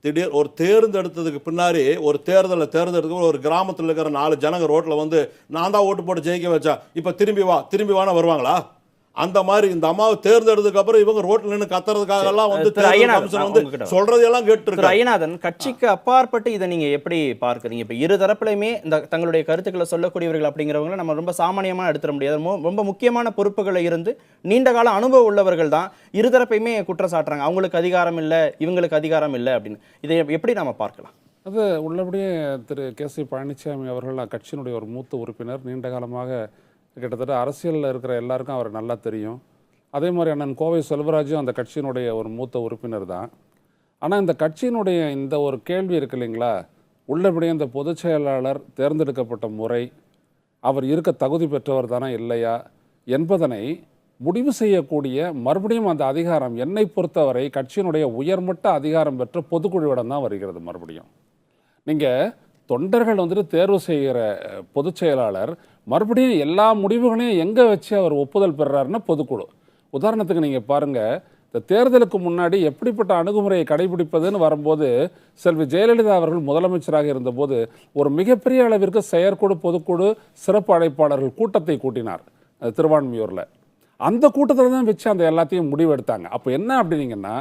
திடீர் ஒரு தேர்ந்தெடுத்ததுக்கு பின்னாடி ஒரு தேர்ந்தெடுக்க ஒரு கிராமத்தில் இருக்கிற 4 ஜனங்க ரோட்டில் வந்து நான் தான் ஓட்டு போட்டு ஜெயிக்க வச்சா, இப்போ திரும்பி வானா வருவாங்களா? அந்த மாதிரி இந்த அம்மாவை தேர்ந்தெடுத்ததுக்கு அப்புறம் இவங்க ரோட்ல நின்று கத்துறதுக்காக எல்லாம் வந்து சொல்றதெல்லாம் கேட்டு ஐயநாதன், கட்சிக்கு அப்பாற்பட்டு இதை நீங்க எப்படி பார்க்கறீங்க? இப்ப இரு தரப்புலையுமே இந்த தங்களுடைய கருத்துக்களை சொல்லக்கூடியவர்கள் அப்படிங்கிறவங்களை நம்ம ரொம்ப சாமானியமா எடுத்துட முடியாது. ரொம்ப முக்கியமான பொறுப்புகளை இருந்து நீண்ட கால அனுபவம் உள்ளவர்கள் தான் இருதரப்பையுமே குற்றம் சாட்டுறாங்க. அவங்களுக்கு அதிகாரம் இல்லை, இவங்களுக்கு அதிகாரம் இல்லை அப்படின்னு. இதை எப்படி நாம பார்க்கலாம்? அது உள்ளபடியே திரு கே.சி. பழனிசாமி அவர்கள் கட்சியினுடைய ஒரு மூத்த உறுப்பினர். நீண்ட காலமாக கிட்டத்தட்ட அரசியலில் இருக்கிற எல்லாருக்கும் அவர் நல்லா தெரியும். அதே மாதிரி அண்ணன் கோவை செல்வராஜும் அந்த கட்சியினுடைய ஒரு மூத்த உறுப்பினர் தான். ஆனால் இந்த கட்சியினுடைய இந்த ஒரு கேள்வி இருக்கு இல்லைங்களா, உள்ளபடியே இந்த பொதுச் செயலாளர் தேர்ந்தெடுக்கப்பட்ட முறை, அவர் இருக்க தகுதி பெற்றவர் தானே இல்லையா என்பதனை முடிவு செய்யக்கூடிய மறுபடியும் அந்த அதிகாரம் என்னை பொறுத்தவரை கட்சியினுடைய உயர்மட்ட அதிகாரம் பெற்ற பொதுக்குழுவிடம் தான் வருகிறது. மறுபடியும் நீங்கள் தொண்டர்கள் வந்துட்டு தேர்வு செய்கிற பொதுச் செயலாளர் மறுபடியும் எல்லா முடிவுகளையும் எங்கே வச்சு அவர் ஒப்புதல் பெறுறாருன்னா பொதுக்குழு. உதாரணத்துக்கு நீங்கள் பாருங்கள், இந்த தேர்தலுக்கு முன்னாடி எப்படிப்பட்ட அணுகுமுறையை கடைபிடிப்பதுன்னு வரும்போது செல்வி ஜெயலலிதா அவர்கள் முதலமைச்சராக இருந்தபோது ஒரு மிகப்பெரிய அளவிற்கு செயற்குழு, பொதுக்குழு, சிறப்பு அழைப்பாளர்கள் கூட்டத்தை கூட்டினார் திருவான்மியூரில். அந்த கூட்டத்தில் தான் வச்சு அந்த எல்லாத்தையும் முடிவெடுத்தாங்க. அப்போ என்ன அப்படின்னீங்கன்னா,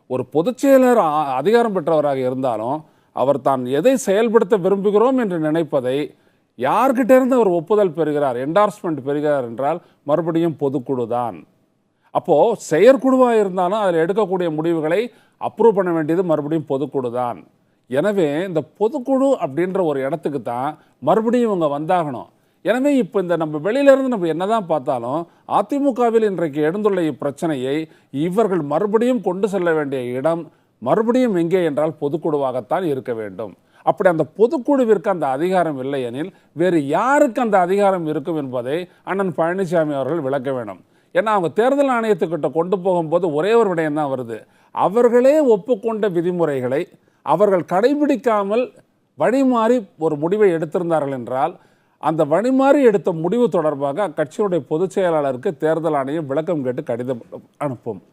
ஒரு பொதுச் செயலர் அதிகாரம் பெற்றவராக இருந்தாலும் அவர் தான் எதை செயல்படுத்த விரும்புகிறோம் என்று நினைப்பதை யார்கிட்ட இருந்து அவர் ஒப்புதல் பெறுகிறார், என்டார்ஸ்மெண்ட் பெறுகிறார் என்றால் மறுபடியும் பொதுக்குழு தான். அப்போது செயற்குழுவாக இருந்தாலும் அதில் எடுக்கக்கூடிய முடிவுகளை அப்ரூவ் பண்ண வேண்டியது மறுபடியும் பொதுக்குழு தான். எனவே இந்த பொதுக்குழு அப்படின்ற ஒரு இடத்துக்கு தான் மறுபடியும் இவங்க வந்தாகணும். எனவே இப்போ இந்த நம்ம வெளியிலேருந்து நம்ம என்னதான் பார்த்தாலும் அதிமுகவில் இன்றைக்கு எழுந்துள்ள இப்பிரச்சனையை இவர்கள் மறுபடியும் கொண்டு செல்ல வேண்டிய இடம் மறுபடியும் எங்கே என்றால் பொதுக்குழுவாகத்தான் இருக்க வேண்டும். அப்படி அந்த பொதுக்குழுவிற்கு அந்த அதிகாரம் இல்லை எனில் வேறு யாருக்கு அந்த அதிகாரம் இருக்கும் என்பதை அண்ணன் பழனிசாமி அவர்கள் விளக்க வேண்டும். ஏன்னா அவங்க தேர்தல் ஆணையத்துக்கிட்ட கொண்டு போகும்போது ஒரே ஒரு விடயம் தான் வருது, அவர்களே ஒப்புக்கொண்ட விதிமுறைகளை அவர்கள் கடைபிடிக்காமல் வழிமாறி ஒரு முடிவை எடுத்திருந்தார்கள் என்றால் அந்த வழிமாறி எடுத்த முடிவு தொடர்பாக அக்கட்சியுடைய பொதுச் செயலாளருக்கு தேர்தல் ஆணையம் விளக்கம் கேட்டு கடிதம் அனுப்பும்.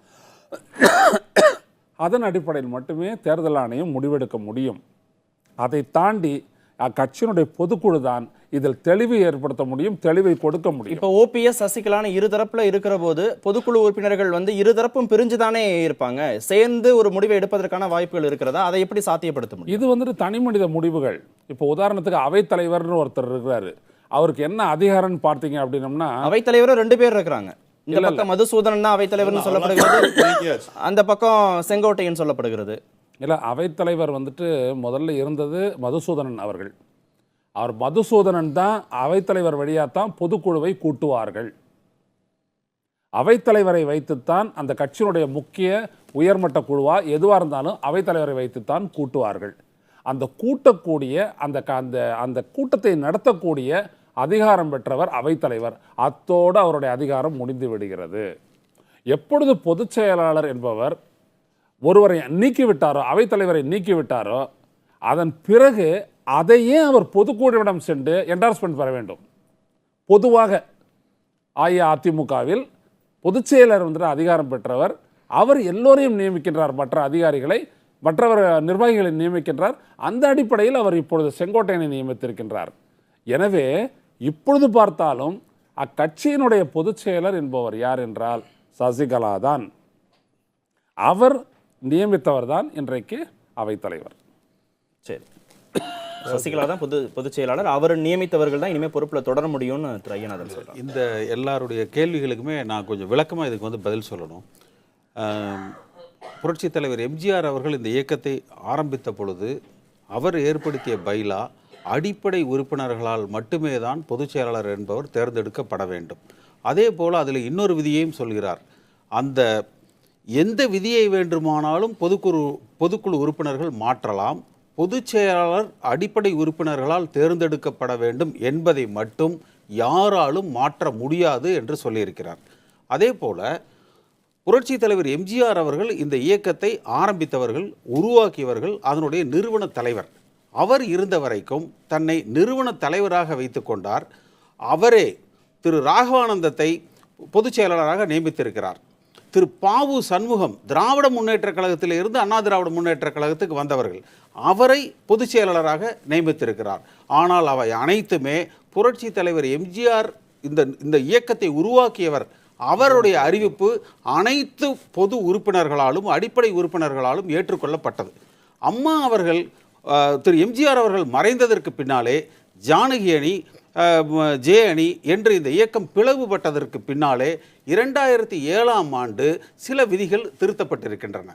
அதன் அடிப்படையில் மட்டுமே தேர்தல் ஆணையம் முடிவெடுக்க முடியும். அதை தாண்டி அக்கட்சியினுடைய பொதுக்குழு தான் இதில் தெளிவை ஏற்படுத்த முடியும், தெளிவை கொடுக்க முடியும். இப்போ ஓபிஎஸ் சசிகலான இருதரப்புல இருக்கிற போது பொதுக்குழு உறுப்பினர்கள் வந்து இருதரப்பும் பிரிஞ்சுதானே இருப்பாங்க, சேர்ந்து ஒரு முடிவை எடுப்பதற்கான வாய்ப்புகள் இருக்கிறதா? அதை எப்படி சாத்தியப்படுத்த முடியும்? இது வந்துட்டு தனி மனித முடிவுகள். இப்போ உதாரணத்துக்கு அவைத்தலைவர்னு ஒருத்தர் இருக்கிறாரு, அவருக்கு என்ன அதிகாரம்னு பார்த்தீங்க அப்படின்னம்னா, அவைத்தலைவரும் 2 பேர் இருக்கிறாங்க. இந்த பக்கம் மதுசூதனன் தான் அவைத்தலைவர்னு சொல்லப்படுகிறது, அந்த பக்கம் செங்கோட்டையன் சொல்லப்படுகிறது. இல்லை, அவைத்தலைவர் வந்துட்டு முதல்ல இருந்தது மதுசூதனன் அவர்கள். அவர் மதுசூதனன் தான் அவைத்தலைவர் வழியாத்தான் பொதுக்குழுவை கூட்டுவார்கள். அவைத்தலைவரை வைத்துத்தான் அந்த கட்சியினுடைய முக்கிய உயர்மட்ட குழுவா எதுவாக இருந்தாலும் அவைத்தலைவரை வைத்துத்தான் கூட்டுவார்கள். அந்த கூட்டக்கூடிய அந்த கூட்டத்தை நடத்தக்கூடிய அதிகாரம் பெற்றவர் அவைத்தலைவர். அத்தோடு அவருடைய அதிகாரம் முடிந்து விடுகிறது. எப்பொழுது பொதுச் செயலாளர் என்பவர் ஒருவரை நீக்கிவிட்டாரோ, அவைத்தலைவரை நீக்கிவிட்டாரோ, அதன் பிறகு அதையே அவர் பொதுக்குழுவிடம் சென்று என்டார்ஸ்மெண்ட் பெற வேண்டும். பொதுவாக அஇஅதிமுகவில் பொதுச் செயலர் அதிகாரம் பெற்றவர், அவர் எல்லோரையும் நியமிக்கின்றார், மற்ற அதிகாரிகளை, மற்றவர் நிர்வாகிகளை நியமிக்கின்றார். அந்த அடிப்படையில் அவர் இப்பொழுது செங்கோட்டையனை நியமித்திருக்கின்றார். எனவே இப்பொழுது பார்த்தாலும் அக்கட்சியினுடைய பொதுச் செயலர் என்பவர் யார் என்றால் சசிகலா தான். அவர் நியமித்தவர் தான் இன்றைக்கு அவைத்தலைவர். சரி, சசிகலா தான் பொதுச் செயலாளர், அவர் நியமித்தவர்கள் தான் இனிமேல் பொறுப்பில் தொடர முடியும்னு திரு ஐயநாதன் சொல்றார். இந்த எல்லாருடைய கேள்விகளுக்குமே நான் கொஞ்சம் விளக்கமாக இதுக்கு பதில் சொல்லணும். புரட்சித் தலைவர் எம்ஜிஆர் அவர்கள் இந்த இயக்கத்தை ஆரம்பித்த பொழுது அவர் ஏற்படுத்திய பைலா அடிப்படை உறுப்பினர்களால் மட்டுமே தான் பொதுச் செயலாளர் என்பவர் தேர்ந்தெடுக்கப்பட வேண்டும். அதே போல் அதில் இன்னொரு விதியையும் சொல்கிறார். அந்த எந்த விதியை வேண்டுமானாலும் பொதுக்குழு உறுப்பினர்கள் மாற்றலாம், பொதுச் செயலாளர் அடிப்படை உறுப்பினர்களால் தேர்ந்தெடுக்கப்பட வேண்டும் என்பதை மட்டும் யாராலும் மாற்ற முடியாது என்று சொல்லியிருக்கிறார். அதே போல் புரட்சி தலைவர் எம்ஜிஆர் அவர்கள் இந்த இயக்கத்தை ஆரம்பித்தவர்கள், உருவாக்கியவர்கள், அதனுடைய நிறுவன தலைவர். அவர் இருந்த வரைக்கும் தன்னை நிறுவன தலைவராக வைத்து கொண்டார். அவரே திரு ராகவானந்தத்தை பொதுச் செயலாளராக நியமித்திருக்கிறார். திரு பாவு சண்முகம் திராவிட முன்னேற்ற கழகத்தில் இருந்து அண்ணா திராவிட முன்னேற்ற கழகத்துக்கு வந்தவர்கள், அவரை பொதுச் செயலாளராக நியமித்திருக்கிறார். ஆனால் அவை அனைத்துமே புரட்சி தலைவர் எம்ஜிஆர் இந்த இயக்கத்தை உருவாக்கியவர், அவருடைய அறிவிப்பு அனைத்து பொது உறுப்பினர்களாலும் அடிப்படை உறுப்பினர்களாலும் ஏற்றுக்கொள்ளப்பட்டது. அம்மா அவர்கள் திரு எம்ஜிஆர் அவர்கள் மறைந்ததற்கு பின்னாலே ஜானகி அணி, ஜே அணி என்று இந்த இயக்கம் பிளவுபட்டதற்கு பின்னாலே 2007ஆம் ஆண்டு சில விதிகள் திருத்தப்பட்டிருக்கின்றன.